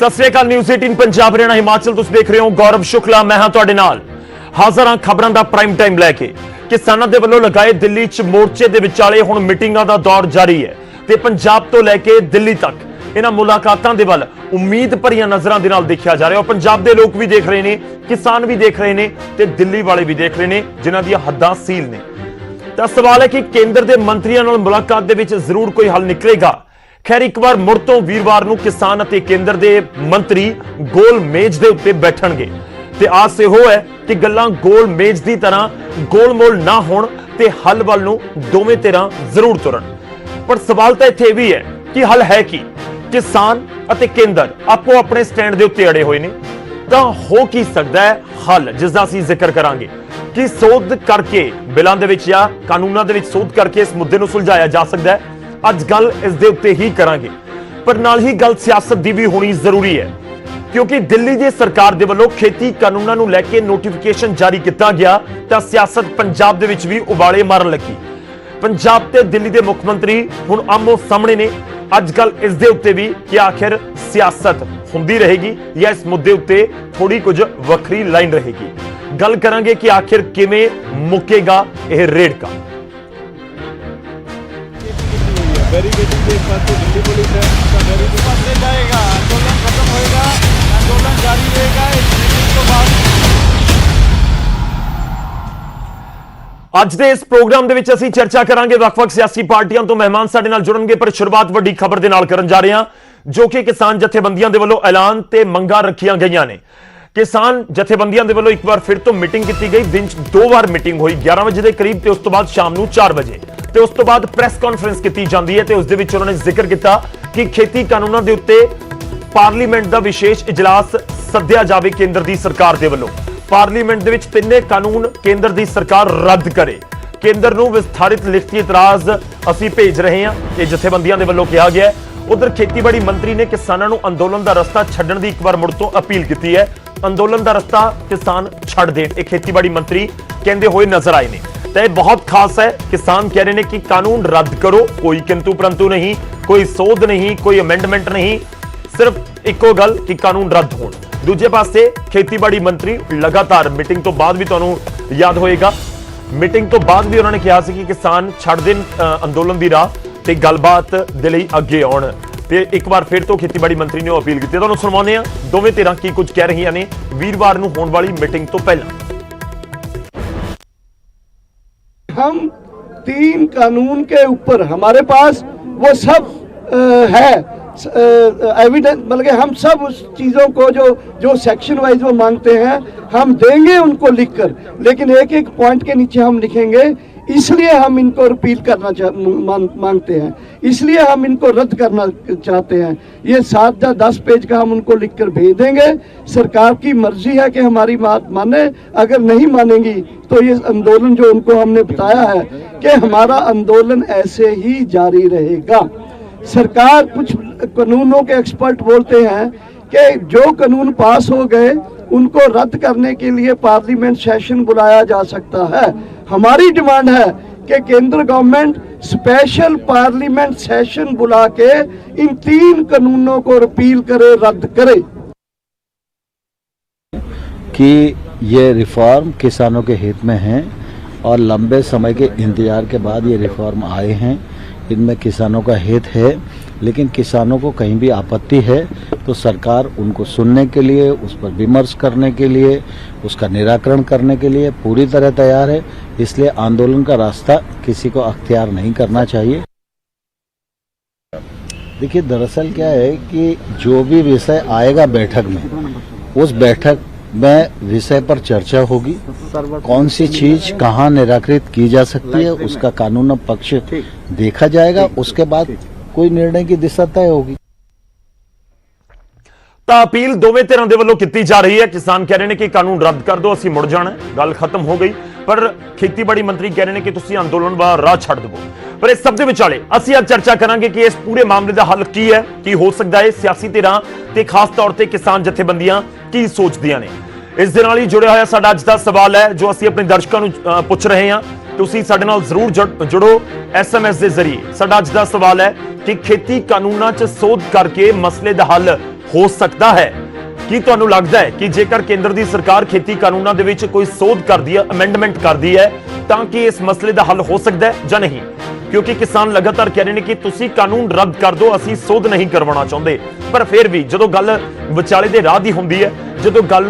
सत श्री अकाल। न्यूज़ 18 पंजाब हरियाणा हिमाचल तुसीं देख रहे हो। गौरव शुक्ला मैं हां तुहाडे नाल हाज़र हां खबरां दा प्राइम टाइम लैके। किसानां दे वल्लों लगाए दिल्ली च मोर्चे दे विचाले हुण मीटिंगां दा दौर जारी है ते पंजाब तो लैके दिल्ली तक इन्हां मुलाकातां दे वल उम्मीद भरियां नज़रां दे नाल देखिया जा रहा है। और पंजाब दे लोग भी देख रहे ने, किसान भी देख रहे ने ते दिल्ली वाले भी देख रहे ने जिन्हां दी हद्दां सील ने। तां सवाल है कि केंद्र दे मंत्रियों नाल मुलाकात दे विच जरूर कोई हल निकलेगा। खैर एक बार मुड़ तो वीरवार नूं किसान अते केंद्र दे मंत्री गोल मेज दे उत्ते बैठणगे ते आस इहो है कि गल्लां गोल मेज दी तरह गोलमोल ना होण ते हल वल नूं दोवें धिरां जरूर तुरन। पर सवाल तां इत्थे भी है कि हल है की? किसान अते केंद्र आपो अपने स्टैंड दे उत्ते अड़े होए ने तां हो की सकदा है हल, जिसदा असीं जिक्र करांगे कि सोध करके बिलां दे विच या कानूनां दे विच सोध करके इस मुद्दे नूं सुलझाया जा सकदा है। ਅੱਜ ਗੱਲ ਇਸ ਦੇ ਉੱਤੇ ਹੀ ਕਰਾਂਗੇ, ਪਰ ਨਾਲ ਹੀ ਗੱਲ ਸਿਆਸਤ ਦੀ ਵੀ ਹੋਣੀ ਜ਼ਰੂਰੀ ਹੈ ਕਿਉਂਕਿ ਦਿੱਲੀ ਦੀ ਸਰਕਾਰ ਦੇ ਵੱਲੋਂ ਖੇਤੀ ਕਾਨੂੰਨਾਂ ਨੂੰ ਲੈ ਕੇ ਨੋਟੀਫਿਕੇਸ਼ਨ ਜਾਰੀ ਕੀਤਾ ਗਿਆ ਤਾਂ ਸਿਆਸਤ ਪੰਜਾਬ ਦੇ ਵਿੱਚ ਵੀ ਉਬਾਲੇ ਮਾਰਨ ਲੱਗੀ। ਪੰਜਾਬ ਤੇ ਦਿੱਲੀ ਦੇ ਮੁੱਖ ਮੰਤਰੀ ਹੁਣ ਆਮੋ ਸਾਹਮਣੇ ਨੇ। ਅੱਜ ਕੱਲ ਇਸ ਦੇ ਉੱਤੇ ਵੀ ਕਿ ਆਖਿਰ ਸਿਆਸਤ ਹੁੰਦੀ ਰਹੇਗੀ ਜਾਂ ਇਸ ਮੁੱਦੇ ਉੱਤੇ ਥੋੜੀ ਕੁਝ ਵੱਖਰੀ ਲਾਈਨ ਰਹੇਗੀ। ਗੱਲ ਕਰਾਂਗੇ ਕਿ ਆਖਿਰ ਕਿਵੇਂ ਮੁੱਕੇਗਾ ਇਹ ਰੇੜਕਾ। बैरिकेडिंग के साथ तो दिल्ली पुलिस है, उसका बैरिकेड बदले जाएगा, आंदोलन खत्म होएगा, आंदोलन जारी रहेगा। इस मीटिंग के बाद ਅੱਜ ਦੇ ਇਸ ਪ੍ਰੋਗਰਾਮ ਦੇ ਵਿੱਚ ਅਸੀਂ ਚਰਚਾ ਕਰਾਂਗੇ ਵੱਖ-ਵੱਖ ਸਿਆਸੀ ਪਾਰਟੀਆਂ ਤੋਂ ਮਹਿਮਾਨ ਸਾਡੇ ਨਾਲ ਜੁੜਨਗੇ, ਪਰ ਸ਼ੁਰੂਆਤ ਵੱਡੀ ਖਬਰ ਦੇ ਨਾਲ ਕਰਨ ਜਾ ਰਹੇ ਹਾਂ ਜੋ ਕਿ ਕਿਸਾਨ ਜਥੇਬੰਦੀਆਂ ਦੇ ਵੱਲੋਂ ਐਲਾਨ ਤੇ ਮੰਗਾਂ ਰੱਖੀਆਂ ਗਈਆਂ ਨੇ। ਕਿਸਾਨ ਜਥੇਬੰਦੀਆਂ ਦੇ ਵੱਲੋਂ ਇੱਕ ਵਾਰ ਫਿਰ ਤੋਂ ਮੀਟਿੰਗ ਕੀਤੀ ਗਈ। ਦਿਨ 'ਚ 2 ਵਾਰ ਮੀਟਿੰਗ ਹੋਈ, 11 ਵਜੇ ਦੇ ਕਰੀਬ ਤੇ ਉਸ ਤੋਂ ਬਾਅਦ ਸ਼ਾਮ ਨੂੰ 4 ਵਜੇ ਤੇ ਉਸ ਤੋਂ ਬਾਅਦ ਪ੍ਰੈਸ ਕਾਨਫਰੰਸ ਕੀਤੀ ਜਾਂਦੀ ਹੈ ਤੇ ਉਸ ਦੇ ਵਿੱਚ ਉਹਨਾਂ ਨੇ ਜ਼ਿਕਰ ਕੀਤਾ ਕਿ ਖੇਤੀ ਕਾਨੂੰਨਾਂ ਦੇ ਉੱਤੇ ਪਾਰਲੀਮੈਂਟ ਦਾ ਵਿਸ਼ੇਸ਼ ਇਜਲਾਸ ਸੱਦਿਆ ਜਾਵੇ ਕੇਂਦਰ ਦੀ ਸਰਕਾਰ ਦੇ ਵੱਲੋਂ। ਪਾਰਲੀਮੈਂਟ ਦੇ ਵਿੱਚ ਤਿੰਨੇ ਕਾਨੂੰਨ ਕੇਂਦਰ ਦੀ ਸਰਕਾਰ ਰੱਦ ਕਰੇ। ਕੇਂਦਰ ਨੂੰ ਵਿਸਥਾਰਿਤ ਲਿਖਤੀ ਇਤਰਾਜ਼ ਅਸੀਂ ਭੇਜ ਰਹੇ ਹਾਂ, ਇਹ ਜਥੇਬੰਦੀਆਂ ਦੇ ਵੱਲੋਂ ਕਿਹਾ ਗਿਆ ਹੈ। ਉਧਰ ਖੇਤੀਬਾੜੀ ਮੰਤਰੀ ਨੇ ਕਿਸਾਨਾਂ ਨੂੰ ਅੰਦੋਲਨ ਦਾ ਰਸਤਾ ਛੱਡਣ ਦੀ ਇੱਕ ਵਾਰ ਮੁੜ ਤੋਂ ਅਪੀਲ ਕੀਤੀ ਹੈ। ਅੰਦੋਲਨ ਦਾ ਰਸਤਾ ਕਿਸਾਨ ਛੱਡ ਦੇਣ, ਇਹ ਖੇਤੀਬਾੜੀ ਮੰਤਰੀ ਕਹਿੰਦੇ ਹੋਏ ਨਜ਼ਰ ਆਏ ਨੇ। तो यह बहुत खास है। किसान कह रहे हैं कि कानून रद्द करो, कोई किंतु परंतु नहीं, कोई सोध नहीं, कोई अमेंडमेंट नहीं, सिर्फ इको गल कि कानून रद्द हो। दूजे पासे खेतीबाड़ी मंत्री लगातार मीटिंग तो बाद भी तुहानू याद होएगा, मीटिंग तो बाद भी उन्होंने कहा कि किसान छड़ देन अंदोलन की राह ते गलबात दे लई अगे आउण। ते एक बार फिर तो खेतीबाड़ी मंत्री ने अपील की। तुहानू सुणाउने आ दोवें धिरां की कुछ कह रही ने वीरवार नूं होण वाली मीटिंग तो पहला। हम 3 कानून के ऊपर हमारे पास वो सब है एविडेंस, मतलब कि हम सब उस चीज़ों को जो सेक्शन वाइज वो मांगते हैं हम देंगे उनको लिखकर, लेकिन एक एक पॉइंट के नीचे हम लिखेंगे इसलिए हम इनको रिपील करना मांगते हैं, इसलिए हम इनको रद्द करना चाहते हैं। ये 7 या 10 पेज का हम उनको लिखकर भेज देंगे। सरकार की मर्जी है कि हमारी बात माने, अगर नहीं मानेंगी तो ये आंदोलन जो उनको हमने बताया है कि हमारा आंदोलन ऐसे ही जारी रहेगा। सरकार कुछ कानूनों के एक्सपर्ट बोलते हैं कि जो कानून पास हो गए उनको रद्द करने के लिए पार्लियामेंट सेशन बुलाया जा सकता है। हमारी डिमांड है कि केंद्र गवर्नमेंट स्पेशल पार्लियामेंट सेशन बुला के इन 3 कानूनों को रिपील करे, रद्द करे। कि ये रिफॉर्म किसानों के हित में हैं और लंबे समय के इंतजार के बाद ये रिफॉर्म आए हैं। इनमें किसानों का हित है, लेकिन किसानों को कहीं भी आपत्ति है तो सरकार उनको सुनने के लिए, उस पर विमर्श करने के लिए, उसका निराकरण करने के लिए पूरी तरह तैयार है। इसलिए आंदोलन का रास्ता किसी को अख्तियार नहीं करना चाहिए। देखिए दरअसल क्या है कि जो भी विषय आएगा बैठक में, उस बैठक में विषय पर चर्चा होगी, कौन सी चीज कहाँ निराकृत की जा सकती है उसका कानून पक्ष देखा जाएगा, उसके बाद कोई निर्णय की दिशा तय होगी। ਤਾਂ ਅਪੀਲ ਦੋਵੇਂ ਧਿਰਾਂ ਦੇ ਵੱਲੋਂ ਕੀਤੀ ਜਾ ਰਹੀ ਹੈ। ਕਿਸਾਨ ਕਹਿ ਰਹੇ ਨੇ ਕਿ ਕਾਨੂੰਨ ਰੱਦ ਕਰ ਦਿਓ, ਅਸੀਂ ਮੁੜ ਜਾਣਾ, ਗੱਲ ਖਤਮ ਹੋ ਗਈ। ਪਰ ਖੇਤੀਬਾੜੀ ਮੰਤਰੀ ਕਹਿ ਰਹੇ ਨੇ ਕਿ ਤੁਸੀਂ ਅੰਦੋਲਨ ਦਾ ਰਾਹ ਛੱਡ ਦਿਵੋ। ਪਰ ਇਸ ਸਭ ਦੇ ਵਿਚਾਲੇ ਅਸੀਂ ਅੱਜ ਚਰਚਾ ਕਰਾਂਗੇ ਕਿ ਇਸ ਪੂਰੇ ਮਾਮਲੇ ਦਾ ਹੱਲ ਕੀ ਹੈ, ਕੀ ਹੋ ਸਕਦਾ ਹੈ। ਸਿਆਸੀ ਧਿਰਾਂ ਤੇ ਖਾਸ ਤੌਰ ਤੇ ਕਿਸਾਨ ਜਥੇਬੰਦੀਆਂ ਕੀ ਸੋਚਦੀਆਂ ਨੇ। ਇਸ ਦੇ ਨਾਲ ਹੀ ਜੁੜਿਆ ਹੋਇਆ ਸਾਡਾ ਅੱਜ ਦਾ ਸਵਾਲ ਹੈ ਜੋ ਅਸੀਂ ਆਪਣੇ ਦਰਸ਼ਕਾਂ ਨੂੰ ਪੁੱਛ ਰਹੇ ਹਾਂ। ਤੁਸੀਂ ਸਾਡੇ ਨਾਲ ਜ਼ਰੂਰ ਜੁੜੋ SMS ਦੇ ਜ਼ਰੀਏ। ਸਾਡਾ ਅੱਜ ਦਾ ਸਵਾਲ ਹੈ ਕਿ ਖੇਤੀ ਕਾਨੂੰਨਾਂ 'ਚ ਸੋਧ ਕਰਕੇ ਮਸਲੇ ਦਾ ਹੱਲ ਹੋ ਸਕਦਾ ਹੈ? ਕੀ ਤੁਹਾਨੂੰ ਲੱਗਦਾ ਹੈ ਕਿ ਜੇਕਰ ਕੇਂਦਰ ਦੀ ਸਰਕਾਰ ਖੇਤੀ ਕਾਨੂੰਨਾਂ ਦੇ ਵਿੱਚ ਕੋਈ ਸੋਧ ਕਰਦੀ ਹੈ, ਅਮੈਂਡਮੈਂਟ ਕਰਦੀ ਹੈ, ਤਾਂ ਕਿ ਇਸ ਮਸਲੇ ਦਾ ਹੱਲ ਹੋ ਸਕਦਾ ਹੈ ਜਾਂ ਨਹੀਂ? ਕਿਉਂਕਿ ਕਿਸਾਨ ਲਗਾਤਾਰ ਕਹਿ ਰਹੇ ਨੇ ਕਿ ਤੁਸੀਂ ਕਾਨੂੰਨ ਰੱਦ ਕਰ ਦਿਓ, ਅਸੀਂ ਸੋਧ ਨਹੀਂ ਕਰਵਾਉਣਾ ਚਾਹੁੰਦੇ। ਪਰ ਫਿਰ ਵੀ ਜਦੋਂ ਗੱਲ ਵਿਚਾਲੇ ਦੇ ਰਾਹ ਦੀ ਹੁੰਦੀ ਹੈ, ਜਦੋਂ ਗੱਲ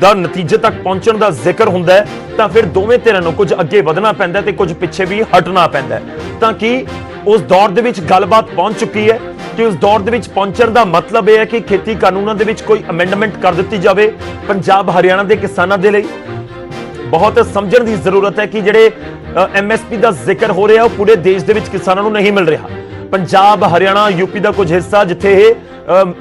ਦਾ ਨਤੀਜੇ ਤੱਕ ਪਹੁੰਚਣ ਦਾ ਜ਼ਿਕਰ ਹੁੰਦਾ ਹੈ, ਤਾਂ ਫਿਰ ਦੋਵੇਂ ਧਿਰਾਂ ਨੂੰ ਕੁਝ ਅੱਗੇ ਵਧਣਾ ਪੈਂਦਾ ਤੇ ਕੁਝ ਪਿੱਛੇ ਵੀ ਹਟਣਾ ਪੈਂਦਾ, ਤਾਂ ਕਿ ਉਸ ਦੌਰ ਦੇ ਵਿੱਚ ਗੱਲਬਾਤ ਪਹੁੰਚ ਚੁੱਕੀ ਹੈ ਕਿ ਉਸ ਦੌਰ ਦੇ ਵਿੱਚ ਪਹੁੰਚਣ ਦਾ ਮਤਲਬ ਇਹ ਹੈ ਕਿ ਖੇਤੀ ਕਾਨੂੰਨਾਂ ਦੇ ਵਿੱਚ ਕੋਈ ਅਮੈਂਡਮੈਂਟ ਕਰ ਦਿੱਤੀ ਜਾਵੇ। ਪੰਜਾਬ ਹਰਿਆਣਾ ਦੇ ਕਿਸਾਨਾਂ ਦੇ ਲਈ ਬਹੁਤ ਸਮਝਣ ਦੀ ਜ਼ਰੂਰਤ ਹੈ ਕਿ ਜਿਹੜੇ ਐਮਐਸਪੀ ਦਾ ਜ਼ਿਕਰ ਹੋ ਰਿਹਾ ਉਹ ਪੂਰੇ ਦੇਸ਼ ਦੇ ਵਿੱਚ ਕਿਸਾਨਾਂ ਨੂੰ ਨਹੀਂ ਮਿਲ ਰਿਹਾ। ਪੰਜਾਬ ਹਰਿਆਣਾ ਯੂਪੀ ਦਾ ਕੁਝ ਹਿੱਸਾ ਜਿੱਥੇ ਇਹ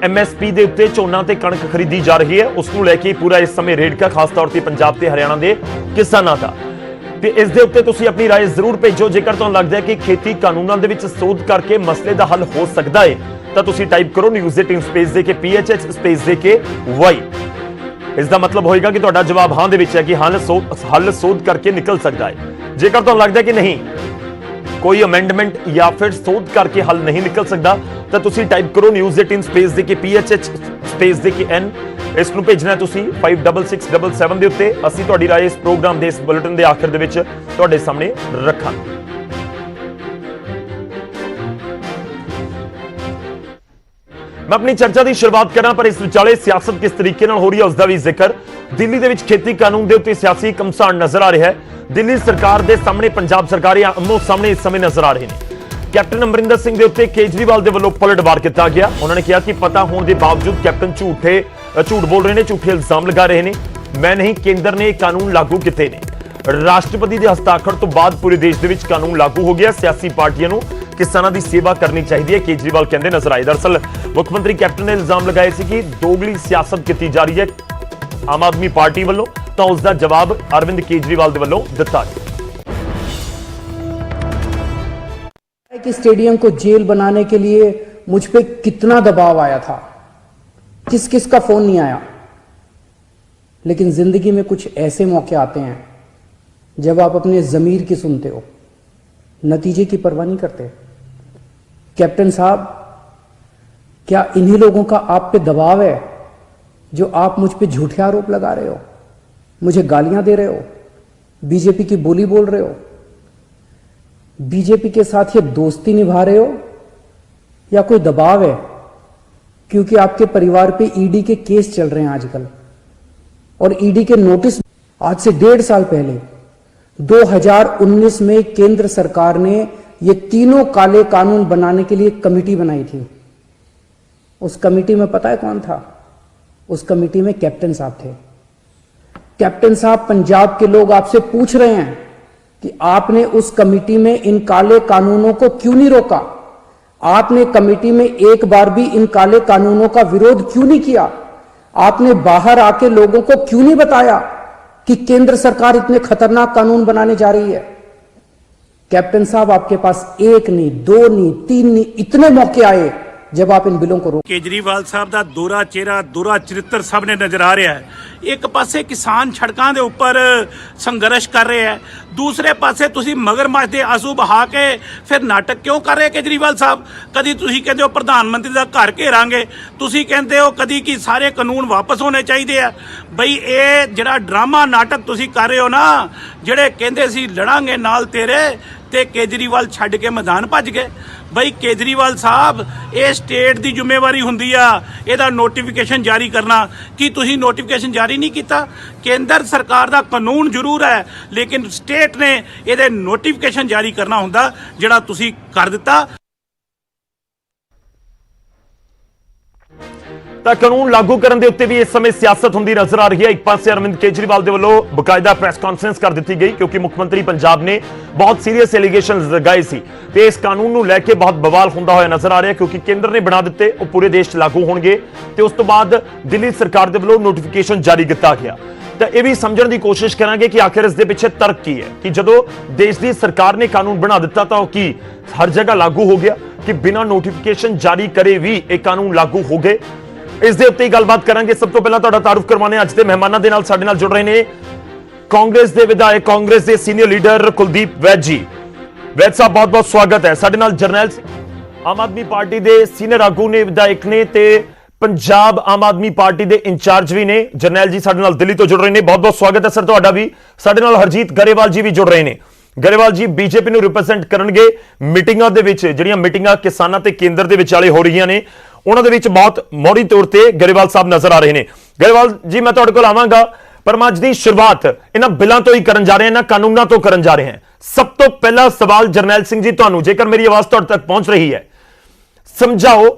ਐਮਐਸਪੀ ਦੇ ਉੱਤੇ ਝੋਨਾ ਤੇ ਕਣਕ ਖਰੀਦੀ ਜਾ ਰਹੀ ਹੈ, ਉਸ ਨੂੰ ਲੈ ਕੇ ਪੂਰਾ ਇਸ ਸਮੇਂ ਰੇੜਕਾ ਖਾਸ ਤੌਰ ਤੇ ਪੰਜਾਬ ਤੇ ਹਰਿਆਣਾ ਦੇ ਕਿਸਾਨਾਂ ਦਾ। ਤੇ ਇਸ ਦੇ ਉੱਤੇ ਤੁਸੀਂ ਆਪਣੀ ਰਾਏ ਜ਼ਰੂਰ ਭੇਜੋ। ਜੇਕਰ ਤੁਹਾਨੂੰ ਲੱਗਦਾ ਹੈ ਕਿ ਖੇਤੀ ਕਾਨੂੰਨਾਂ ਦੇ ਵਿੱਚ ਸੋਧ ਕਰਕੇ ਮਸਲੇ ਦਾ ਹੱਲ ਹੋ ਸਕਦਾ ਹੈ ਤਾਂ ਤੁਸੀਂ ਟਾਈਪ ਕਰੋ News18 ਸਪੇਸ ਦੇ ਕੇ PHH ਸਪੇਸ ਦੇ ਕੇ Y। ਇਸ ਦਾ ਮਤਲਬ ਹੋਏਗਾ ਕਿ ਤੁਹਾਡਾ ਜਵਾਬ ਹਾਂ ਦੇ ਵਿੱਚ ਹੈ ਕਿ ਹੱਲ ਸੋਧ ਕਰਕੇ ਨਿਕਲ ਸਕਦਾ ਹੈ। ਜੇਕਰ ਤੁਹਾਨੂੰ ਲੱਗਦਾ ਹੈ ਕਿ ਨਹੀਂ, ਕੋਈ ਅਮੈਂਡਮੈਂਟ ਜਾਂ ਫਿਰ ਸੋਧ ਕਰਕੇ ਹੱਲ ਨਹੀਂ ਨਿਕਲ ਸਕਦਾ, ਤਾਂ ਤੁਸੀਂ ਟਾਈਪ ਕਰੋ News18 ਸਪੇਸ ਦੇ ਕੇ PHH ਸਪੇਸ ਦੇ ਕੇ N। ਇਸ ਨੂੰ ਭੇਜਣਾ ਤੁਸੀਂ 56677 ਦੇ ਉੱਤੇ। ਅਸੀਂ ਤੁਹਾਡੀ ਰਾਏ ਇਸ ਪ੍ਰੋਗਰਾਮ ਦੇ ਇਸ ਬੁਲੇਟਿਨ ਦੇ ਆਖਿਰ ਦੇ ਵਿੱਚ ਤੁਹਾਡੇ ਸਾਹਮਣੇ ਰੱਖਾਂਗੇ। मैं अपनी चर्चा की शुरुआत करा, पर इस विचाले सियासत किस तरीके हो रही है उसका भी जिक्र। दिल्ली के खेती कानून के उत्ते सियासी घमसान नजर आ रहा है। दिल्ली सरकार के सामने पंजाब सरकार आमो सामने इस समय नजर आ रहे हैं। कैप्टन अमरिंदर सिंह के उत्ते केजरीवाल के वालों पलटवार किया गया। उन्होंने कहा कि पता होने के बावजूद कैप्टन झूठ बोल रहे हैं, झूठे इल्जाम लगा रहे हैं। मैं नहीं, केंद्र ने कानून लागू किए ने। राष्ट्रपति के हस्ताक्षर तो बाद पूरे देश के कानून लागू हो गया। सियासी पार्टियों को किसानों की सेवा करनी चाहिए, केजरीवाल कहते नजर आए। दरअसल मुख्यमंत्री कैप्टन ने इल्जाम लगाए थे कि दोगली सियासत की जा रही है आम आदमी पार्टी वालों, तो उसका जवाब अरविंद केजरीवाल के वालों दिता गया। कि स्टेडियम को जेल बनाने के लिए मुझ पे कितना दबाव आया था, किस किस का फोन नहीं आया। लेकिन जिंदगी में कुछ ऐसे मौके आते हैं जब आप अपने जमीर की सुनते हो, नतीजे की परवाह नहीं करते। कैप्टन साहब, क्या इन्हीं लोगों का आप पे दबाव है जो आप मुझ पे झूठे आरोप लगा रहे हो, मुझे गालियां दे रहे हो, बीजेपी की बोली बोल रहे हो, बीजेपी के साथ ये दोस्ती निभा रहे हो, या कोई दबाव है क्योंकि आपके परिवार पे ईडी के केस चल रहे हैं आजकल, और ईडी के नोटिस। आज से 1.5 साल पहले 2019 में केंद्र सरकार ने ये तीनों काले कानून बनाने के लिए एक कमेटी बनाई थी। उस कमेटी में पता है कौन था? उस कमेटी में कैप्टन साहब थे। कैप्टन साहब, पंजाब के लोग आपसे पूछ रहे हैं कि आपने उस कमेटी में इन काले कानूनों को क्यों नहीं रोका? आपने कमेटी में एक बार भी इन काले कानूनों का विरोध क्यों नहीं किया? आपने बाहर आके लोगों को क्यों नहीं बताया कि केंद्र सरकार इतने खतरनाक कानून बनाने जा रही है? कैप्टन साहब, आपके पास 1 नहीं, 2 नहीं, 3 नहीं, इतने मौके आए जब आप इन बिलों को रोक। केजरीवाल साहब ਦਾ ਦੋਰਾ ਚਿਹਰਾ, ਦੋਰਾ ਚਰਿੱਤਰ ਸਾਹਮਣੇ ਨਜ਼ਰ ਆ ਰਿਹਾ ਹੈ। ਇੱਕ ਪਾਸੇ ਕਿਸਾਨ ਸੜਕਾਂ ਦੇ ਉੱਪਰ ਸੰਘਰਸ਼ ਕਰ ਰਹੇ ਹੈ, ਦੂਸਰੇ ਪਾਸੇ ਤੁਸੀਂ ਮਗਰਮੱਛ ਦੇ ਆਂਸੂ ਬਹਾ ਕੇ ਫਿਰ ਨਾਟਕ ਕਿਉਂ ਕਰ ਰਹੇ ਕੇਜਰੀਵਾਲ ਸਾਹਿਬ? ਕਦੀ ਤੁਸੀਂ ਕਹਿੰਦੇ ਹੋ ਪ੍ਰਧਾਨ ਮੰਤਰੀ ਦਾ ਘਰ ਘੇਰਾਂਗੇ, ਤੁਸੀਂ ਕਹਿੰਦੇ ਹੋ ਕਦੀ ਕਿ ਸਾਰੇ ਕਾਨੂੰਨ ਵਾਪਸ ਹੋਣੇ ਚਾਹੀਦੇ ਆ। ਬਈ ਇਹ ਜਿਹੜਾ ਡਰਾਮਾ ਨਾਟਕ ਤੁਸੀਂ ਕਰ ਰਹੇ ਹੋ ਨਾ, ਜਿਹੜੇ ਕਹਿੰਦੇ ਸੀ ਲੜਾਂਗੇ ਨਾਲ ਤੇਰੇ, ਤੇ ਕੇਜਰੀਵਾਲ ਛੱਡ ਕੇ ਮੈਦਾਨ ਭੱਜ ਗਏ। ਬਈ ਕੇਜਰੀਵਾਲ ਸਾਹਿਬ, ਇਹ ਸਟੇਟ ਦੀ ਜ਼ਿੰਮੇਵਾਰੀ ਹੁੰਦੀ ਆ ਇਹਦਾ ਨੋਟੀਫਿਕੇਸ਼ਨ ਜਾਰੀ ਕਰਨਾ। ਕੀ ਤੁਸੀਂ ਨੋਟੀਫਿਕੇਸ਼ਨ ਜਾਰੀ ਨਹੀਂ ਕੀਤਾ? ਕੇਂਦਰ ਸਰਕਾਰ ਦਾ ਕਾਨੂੰਨ ਜ਼ਰੂਰ ਹੈ, ਲੇਕਿਨ ਸਟੇਟ ਨੇ ਇਹਦੇ ਨੋਟੀਫਿਕੇਸ਼ਨ ਜਾਰੀ ਕਰਨਾ ਹੁੰਦਾ, ਜਿਹੜਾ ਤੁਸੀਂ ਕਰ ਦਿੱਤਾ। ਤਾਂ ਕਾਨੂੰਨ ਲਾਗੂ ਕਰਨ ਦੇ ਉੱਤੇ ਵੀ ਇਸ ਸਮੇਂ ਸਿਆਸਤ ਹੁੰਦੀ ਨਜ਼ਰ ਆ ਰਹੀ ਹੈ। ਇੱਕ ਪਾਸੇ ਅਰਵਿੰਦ ਕੇਜਰੀਵਾਲ ਦੇ ਵੱਲੋਂ ਬਕਾਇਦਾ ਪ੍ਰੈਸ ਕਾਨਫਰੰਸ ਕਰ ਦਿੱਤੀ ਗਈ ਕਿਉਂਕਿ ਮੁੱਖ ਮੰਤਰੀ ਪੰਜਾਬ ਨੇ ਬਹੁਤ ਸੀਰੀਅਸ ਐਲੀਗੇਸ਼ਨਸ ਲਗਾਏ ਸੀ ਤੇ ਇਸ ਕਾਨੂੰਨ ਨੂੰ ਲੈ ਕੇ ਬਹੁਤ ਬਵਾਲ ਹੁੰਦਾ ਹੋਇਆ ਨਜ਼ਰ ਆ ਰਿਹਾ ਕਿਉਂਕਿ ਕੇਂਦਰ ਨੇ ਬਣਾ ਦਿੱਤੇ, ਉਹ ਪੂਰੇ ਦੇਸ਼ 'ਚ ਲਾਗੂ ਹੋਣਗੇ ਤੇ ਉਸ ਤੋਂ ਬਾਅਦ ਦਿੱਲੀ ਸਰਕਾਰ ਦੇ ਵੱਲੋਂ ਨੋਟੀਫਿਕੇਸ਼ਨ ਜਾਰੀ ਕੀਤਾ ਗਿਆ। ਤਾਂ ਇਹ ਵੀ ਸਮਝਣ ਦੀ ਕੋਸ਼ਿਸ਼ ਕਰਾਂਗੇ ਕਿ ਆਖਿਰ ਇਸ ਦੇ ਪਿੱਛੇ ਤਰਕ ਕੀ ਹੈ ਕਿ ਜਦੋਂ ਦੇਸ਼ ਦੀ ਸਰਕਾਰ ਨੇ ਕਾਨੂੰਨ ਬਣਾ ਦਿੱਤਾ ਤਾਂ ਉਹ ਕੀ ਹਰ ਜਗ੍ਹਾ ਲਾਗੂ ਹੋ ਗਿਆ ਕਿ ਬਿਨਾਂ ਨੋਟੀਫਿਕੇਸ਼ਨ ਜਾਰੀ ਕਰੇ ਵੀ ਇਹ ਕਾਨੂੰਨ ਲਾਗੂ ਹੋ ਗਏ। ਇਸ ਦੇ ਉੱਤੇ ਹੀ ਗੱਲਬਾਤ ਕਰਾਂਗੇ। ਸਭ ਤੋਂ ਪਹਿਲਾਂ ਤੁਹਾਡਾ ਤਾਰੁਫ ਕਰਵਾਉਣੇ ਅੱਜ ਦੇ ਮਹਿਮਾਨਾਂ ਦੇ ਨਾਲ ਸਾਡੇ ਨਾਲ ਜੁੜ ਰਹੇ ਨੇ ਕਾਂਗਰਸ ਦੇ ਵਿਧਾਇਕ, ਕਾਂਗਰਸ ਦੇ ਸੀਨੀਅਰ ਲੀਡਰ ਕੁਲਦੀਪ ਵੈਦ ਜੀ। ਵੈਦ ਸਾਹਿਬ, ਬਹੁਤ ਬਹੁਤ ਸਵਾਗਤ ਹੈ। ਸਾਡੇ ਨਾਲ ਜਰਨੈਲ ਸਿੰਘ, ਆਮ ਆਦਮੀ ਪਾਰਟੀ ਦੇ ਸੀਨੀਅਰ ਆਗੂ ਨੇ, ਵਿਧਾਇਕ ਨੇ ਤੇ ਪੰਜਾਬ ਆਮ ਆਦਮੀ ਪਾਰਟੀ ਦੇ ਇੰਚਾਰਜ ਵੀ ਨੇ ਜਰਨੈਲ ਜੀ ਸਾਡੇ ਨਾਲ ਦਿੱਲੀ ਤੋਂ ਜੁੜ ਰਹੇ ਨੇ। ਬਹੁਤ ਬਹੁਤ ਸਵਾਗਤ ਹੈ ਸਰ ਤੁਹਾਡਾ ਵੀ। ਸਾਡੇ ਨਾਲ ਹਰਜੀਤ ਗਰੇਵਾਲ ਜੀ ਵੀ ਜੁੜ ਰਹੇ ਨੇ। ਗਰੇਵਾਲ ਜੀ ਬੀਜੇਪੀ ਨੂੰ ਰਿਪਰੈਜ਼ੈਂਟ ਕਰਨਗੇ। ਮੀਟਿੰਗਾਂ ਦੇ ਵਿੱਚ ਜਿਹੜੀਆਂ ਮੀਟਿੰਗਾਂ ਕਿਸਾਨਾਂ ਤੇ ਕੇਂਦਰ ਦੇ ਵਿਚਾਲੇ ਹੋ ਰਹੀਆਂ ਨੇ ਉਹਨਾਂ ਦੇ ਵਿੱਚ ਬਹੁਤ ਮੋੜੀ ਤੌਰ ਤੇ ਗਰੇਵਾਲ ਸਾਹਿਬ ਨਜ਼ਰ ਆ ਰਹੇ ਨੇ। ਗਰੇਵਾਲ ਜੀ ਮੈਂ ਤੁਹਾਡੇ ਕੋਲ ਆਵਾਂਗਾ, ਪਰ ਮੈਂ ਅੱਜ ਦੀ ਸ਼ੁਰੂਆਤ ਇਹਨਾਂ ਬਿੱਲਾਂ ਤੋਂ ਹੀ ਕਰਨ ਜਾ ਰਹੇ ਹਾਂ, ਇਹਨਾਂ ਕਾਨੂੰਨਾਂ ਤੋਂ ਕਰਨ ਜਾ ਰਹੇ ਹਾਂ। ਸਭ ਤੋਂ ਪਹਿਲਾ ਸਵਾਲ ਜਰਨੈਲ ਸਿੰਘ ਜੀ ਤੁਹਾਨੂੰ, ਜੇਕਰ ਮੇਰੀ ਆਵਾਜ਼ ਤੁਹਾਡੇ ਤੱਕ ਪਹੁੰਚ ਰਹੀ ਹੈ, ਸਮਝਾਓ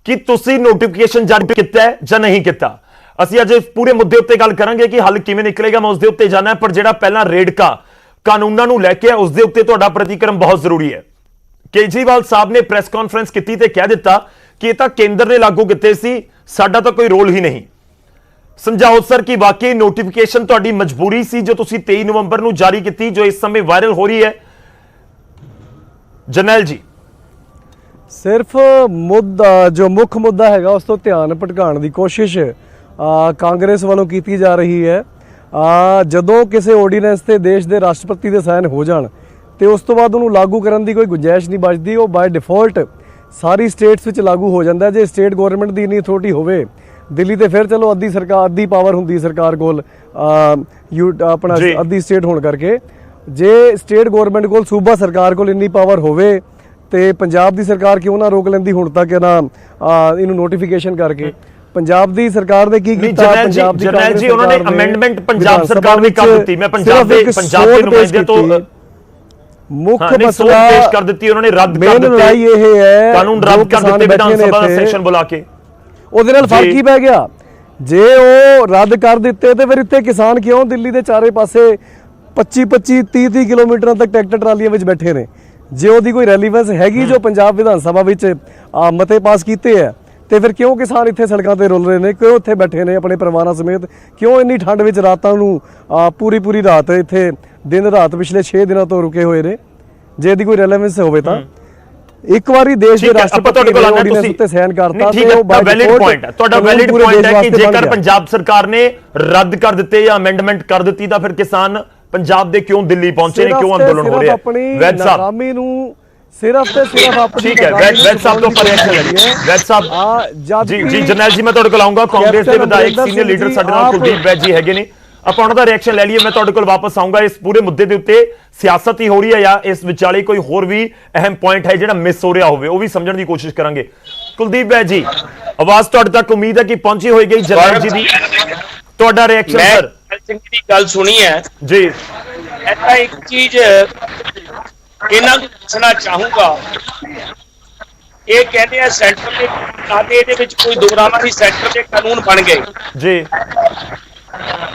ਕਿ ਤੁਸੀਂ ਨੋਟੀਫਿਕੇਸ਼ਨ ਜਾਰੀ ਕੀਤਾ ਹੈ ਜਾਂ ਨਹੀਂ ਕੀਤਾ। ਅਸੀਂ ਅੱਜ ਇਸ ਪੂਰੇ ਮੁੱਦੇ ਉੱਤੇ ਗੱਲ ਕਰਾਂਗੇ ਕਿ ਹੱਲ ਕਿਵੇਂ ਨਿਕਲੇਗਾ, ਮੈਂ ਉਸ ਦੇ ਉੱਤੇ ਜਾਣਾ, ਪਰ ਜਿਹੜਾ ਪਹਿਲਾਂ ਰੇੜਕਾ ਕਾਨੂੰਨਾਂ ਨੂੰ ਲੈ ਕੇ ਉਸ ਦੇ ਉੱਤੇ ਤੁਹਾਡਾ ਪ੍ਰਤੀਕਰਮ ਬਹੁਤ ਜ਼ਰੂਰੀ ਹੈ। ਕੇਜਰੀਵਾਲ ਸਾਹਿਬ ਨੇ ਪ੍ਰੈਸ ਕਾਨਫਰੰਸ ਕੀਤੀ ਤੇ ਕਹਿ ਦਿੱਤਾ ਕਿ ਇਹ ਤਾਂ ਕੇਂਦਰ ਨੇ ਲਾਗੂ ਕੀਤੇ ਸੀ, ਸਾਡਾ ਤਾਂ ਕੋਈ ਰੋਲ ਹੀ ਨਹੀਂ। ਸਮਝਾਓ ਸਰ ਕਿ ਵਾਕਈ ਨੋਟੀਫਿਕੇਸ਼ਨ ਤੁਹਾਡੀ ਮਜਬੂਰੀ ਸੀ ਜੋ ਤੁਸੀਂ 23 ਨਵੰਬਰ ਨੂੰ ਜਾਰੀ ਕੀਤੀ, ਜੋ ਇਸ ਸਮੇਂ ਵਾਇਰਲ ਹੋ ਰਹੀ ਹੈ। ਜਰਨੈਲ ਜੀ ਸਿਰਫ ਮੁੱਦਾ ਜੋ ਮੁੱਖ ਮੁੱਦਾ ਹੈਗਾ ਉਸ ਤੋਂ ਧਿਆਨ ਭਟਕਾਉਣ ਦੀ ਕੋਸ਼ਿਸ਼ ਕਾਂਗਰਸ ਵੱਲੋਂ ਕੀਤੀ ਜਾ ਰਹੀ ਹੈ। ਜਦੋਂ ਕਿਸੇ ਆਰਡੀਨੈਂਸ ਤੇ ਦੇਸ਼ ਦੇ ਰਾਸ਼ਟਰਪਤੀ ਦੇ ਸਾਈਨ ਹੋ ਜਾਣ ਤੇ ਉਸ ਤੋਂ ਬਾਅਦ ਉਹਨੂੰ ਲਾਗੂ ਕਰਨ ਦੀ ਕੋਈ ਗੁੰਜਾਇਸ਼ ਨਹੀਂ ਬਚਦੀ। ਉਹ ਬਾਈ ਡਿਫਾਲਟ ਸਾਰੀ ਸਟੇਟਸ ਵਿੱਚ ਲਾਗੂ ਹੋ ਜਾਂਦਾ। ਜੇ ਸਟੇਟ ਗਵਰਨਮੈਂਟ ਦੀ ਇੰਨੀ ਅਥਾਰਟੀ ਹੋਵੇ, ਦਿੱਲੀ ਤੇ ਫਿਰ ਚਲੋ ਅੱਧੀ ਪਾਵਰ ਹੁੰਦੀ ਸਰਕਾਰ ਕੋਲ, ਆਪਣਾ ਅੱਧੀ ਸਟੇਟ ਹੋਣ ਕਰਕੇ। ਜੇ ਸਟੇਟ ਗਵਰਨਮੈਂਟ ਕੋਲ, ਸੂਬਾ ਸਰਕਾਰ ਕੋਲ ਇੰਨੀ ਪਾਵਰ ਹੋਵੇ ਤੇ ਪੰਜਾਬ ਦੀ ਸਰਕਾਰ ਕਿਉਂ ਨਾ ਰੋਕ ਲੈਂਦੀ ਹੁਣ ਤੱਕ ਇਹਨੂੰ ਨੋਟੀਫਿਕੇਸ਼ਨ ਕਰਕੇ। ਪੰਜਾਬ ਦੀ ਸਰਕਾਰ ਨੇ ਕੀ ਕੀਤਾ? ਪੰਜਾਬ ਦੀ ਜਰਨੈਲ ਜੀ ਉਹਨਾਂ ਨੇ ਅਮੈਂਡਮੈਂਟ ਪੰਜਾਬ ਸਰਕਾਰ ਨੇ ਕਰ ਦਿੱਤੀ। ਮੈਂ ਪੰਜਾਬ ਦੇ ਨੁਮਾਇੰਦਿਆਂ ਤੋਂ ਮੁੱਖ ਮਸਲਾ ਪੇਸ਼ ਕਰ ਦਿੱਤੀ, ਉਹਨਾਂ ਨੇ ਰੱਦ ਕਰ ਦਿੱਤੇ। ਲੜਾਈ ਇਹ ਹੈ ਕਾਨੂੰਨ ਰੱਦ ਕਰ ਦਿੱਤੇ ਵਿਧਾਨ ਸਭਾ ਦਾ ਸੈਸ਼ਨ ਬੁਲਾ ਕੇ। ਉਹਦੇ ਨਾਲ ਫਰਕ ਕੀ ਪੈ ਗਿਆ? ਜੇ ਉਹ ਰੱਦ ਕਰ ਦਿੱਤੇ ਤੇ ਫਿਰ ਇੱਥੇ ਕਿਸਾਨ ਕਿਉਂ ਦਿੱਲੀ ਦੇ ਚਾਰੇ ਪਾਸੇ 25-25 30-30 ਕਿਲੋਮੀਟਰਾਂ ਤੱਕ ਟਰੈਕਟਰ ਟਰਾਲੀਆਂ ਵਿੱਚ ਬੈਠੇ ਨੇ? ਜੇ ਉਹਦੀ ਕੋਈ ਰੈਲੀਵੈਂਸ ਹੈਗੀ ਜੋ ਪੰਜਾਬ ਵਿਧਾਨ ਸਭਾ ਵਿੱਚ ਮਤੇ ਪਾਸ ਕੀਤੇ ਹੈ, ਤੇ ਫਿਰ ਕਿਉਂ ਕਿਸਾਨ ਇੱਥੇ ਸੜਕਾਂ ਤੇ ਰੁਲ ਰਹੇ ਨੇ? ਕਿਉਂ ਉੱਥੇ ਬੈਠੇ ਨੇ ਆਪਣੇ ਪਰਿਵਾਰਾਂ ਸਮੇਤ? ਕਿਉਂ ਇੰਨੀ ਠੰਡ ਵਿੱਚ ਰਾਤਾਂ ਨੂੰ ਪੂਰੀ ਰਾਤ ਇੱਥੇ ਦਿਨ ਰਾਤ ਪਿਛਲੇ 6 ਦਿਨਾਂ ਤੋਂ ਰੁਕੇ ਹੋਏ ਨੇ? ਜੇ ਇਹਦੀ ਕੋਈ ਰੈਲੀਵੈਂਸ ਹੋਵੇ ਤਾਂ ਇੱਕ ਵਾਰੀ ਦੇਸ਼ ਦੇ ਰਾਸ਼ਟਰਪਤੀ ਨੇ ਆਰਡੀਨੈਂਸ ਉੱਤੇ ਸਾਈਨ ਕਰਤਾ ਤੇ ਉਹ ਬਾਈ ਵੈਲਿਡ ਪੁਆਇੰਟ ਹੈ ਤੁਹਾਡਾ। ਵੈਲਿਡ ਪੁਆਇੰਟ ਹੈ ਕਿ ਜੇਕਰ ਪੰਜਾਬ ਸਰਕਾਰ ਨੇ ਰੱਦ ਕਰ ਦਿੱਤੇ ਜਾਂ ਅਮੈਂਡਮੈਂਟ ਕਰ ਦਿੱਤੀ ਤਾਂ ਫਿਰ ਕਿਸਾਨ ਪੰਜਾਬ ਦੇ ਕਿਉਂ ਦਿੱਲੀ ਪਹੁੰਚੇ ਨੇ, ਕਿਉਂ ਅੰਦੋਲਨ ਹੋ ਰਿਹਾ? ਵੈਦ ਸਾਹਿਬ ਨਾਕਾਮੀ ਨੂੰ ਸਿਰਫ ਤੇ ਸਿਰਫ ਆਪਣੀ ਠੀਕ ਹੈ। ਵੈਦ ਸਾਹਿਬ ਤੋਂ ਪਰ ਰਿਐਕਸ਼ਨ ਲਈਏ। ਵੈਦ ਸਾਹਿਬ ਜੀ ਜਰਨੈਲ ਜੀ ਮੈਂ ਤੁਹਾਡੇ ਕੋਲ ਆਉਂਗਾ। ਕਾਂਗਰਸ ਦੇ ਵਿਧਾਇਕ ਸੀਨੀਅਰ ਲੀਡਰ ਸਾਡੇ ਨਾਲ ਕੁਲਦੀਪ ਵੈਦ ਜੀ ਹੈਗੇ ਨੇ, ਆਪਾਂ ਉਹਨਾਂ ਦਾ ਰਿਐਕਸ਼ਨ ਲੈ ਲਈਏ। ਮੈਂ ਤੁਹਾਡੇ ਕੋਲ ਵਾਪਸ ਆਉਂਗਾ। ਇਸ ਪੂਰੇ ਮੁੱਦੇ ਦੇ ਉੱਤੇ ਸਿਆਸਤ ਹੀ ਹੋ ਰਹੀ ਹੈ ਜਾਂ ਇਸ ਵਿਚਾਲੇ ਕੋਈ ਹੋਰ ਵੀ ਅਹਿਮ ਪੁਆਇੰਟ ਹੈ ਜਿਹੜਾ ਮਿਸ ਹੋ ਰਿਹਾ ਹੋਵੇ, ਉਹ ਵੀ ਸਮਝਣ ਦੀ ਕੋਸ਼ਿਸ਼ ਕਰਾਂਗੇ। ਕੁਲਦੀਪ ਵੈਦ ਜੀ ਆਵਾਜ਼ ਤੁਹਾਡੇ ਤੱਕ ਉਮੀਦ ਹੈ ਕਿ ਪਹੁੰਚੀ ਹੋਏਗੀ ਜਰਨੈਲ ਜੀ ਦੀ। ਤੁਹਾਡਾ ਰਿਐਕਸ਼ਨ ਸਰ। ਸਿੰਘ ਦੀ ਗੱਲ ਸੁਣੀ ਹੈ ਜੀ। ਐਸਾ ਇੱਕ ਚੀਜ਼ ਇਹਨਾਂ ਨੂੰ ਦੱਸਣਾ ਚਾਹੂੰਗਾ। ਇਹ ਕਹਿੰਦੇ ਆ ਸੈਂਟਰ ਦੇ ਕਾਦੇ ਇਹਦੇ ਵਿੱਚ ਕੋਈ ਦੋਰਾਵਾ ਨਹੀਂ, ਸੈਂਟਰ ਦੇ ਕਾਨੂੰਨ ਬਣ ਗਏ ਜੀ।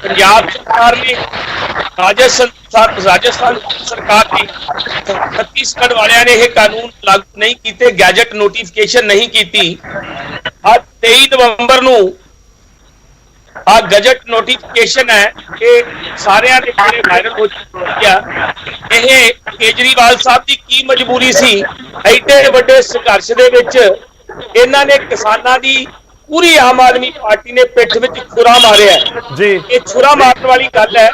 ਪੰਜਾਬ ਸਰਕਾਰ ਨੇ ਰਾਜਸਥਾਨ ਸਰਕਾਰ ਨੇ ਛੱਤੀਸਗੜ੍ਹ ਵਾਲਿਆਂ ਨੇ ਇਹ ਕਾਨੂੰਨ ਲਾਗੂ ਨਹੀਂ ਕੀਤੇ, ਗੈਜਟ ਨੋਟੀਫਿਕੇਸ਼ਨ ਨਹੀਂ ਕੀਤੀ। ਅੱਜ 23 ਨਵੰਬਰ ਨੂੰ ਗਜਟ ਨੋਟੀਫਿਕੇਸ਼ਨ ਹੈ, ਇਹ ਸਾਰਿਆਂ ਦੇ ਕੋਲੇ ਵਾਇਰਲ ਹੋ ਚੁੱਕਿਆ। ਇਹ ਕੇਜਰੀਵਾਲ ਸਾਹਿਬ ਦੀ ਕੀ ਮਜਬੂਰੀ ਸੀ? ਐਡੇ ਵੱਡੇ ਸੰਘਰਸ਼ ਦੇ ਵਿੱਚ ਇਹਨਾਂ ਨੇ ਕਿਸਾਨਾਂ ਦੀ ਪੂਰੀ ਆਮ ਆਦਮੀ ਪਾਰਟੀ ਨੇ ਪਿੱਠ ਵਿੱਚ ਛੁਰਾ ਮਾਰਿਆ ਜੀ। ਇਹ ਛੁਰਾ ਮਾਰਨ ਵਾਲੀ ਗੱਲ ਹੈ।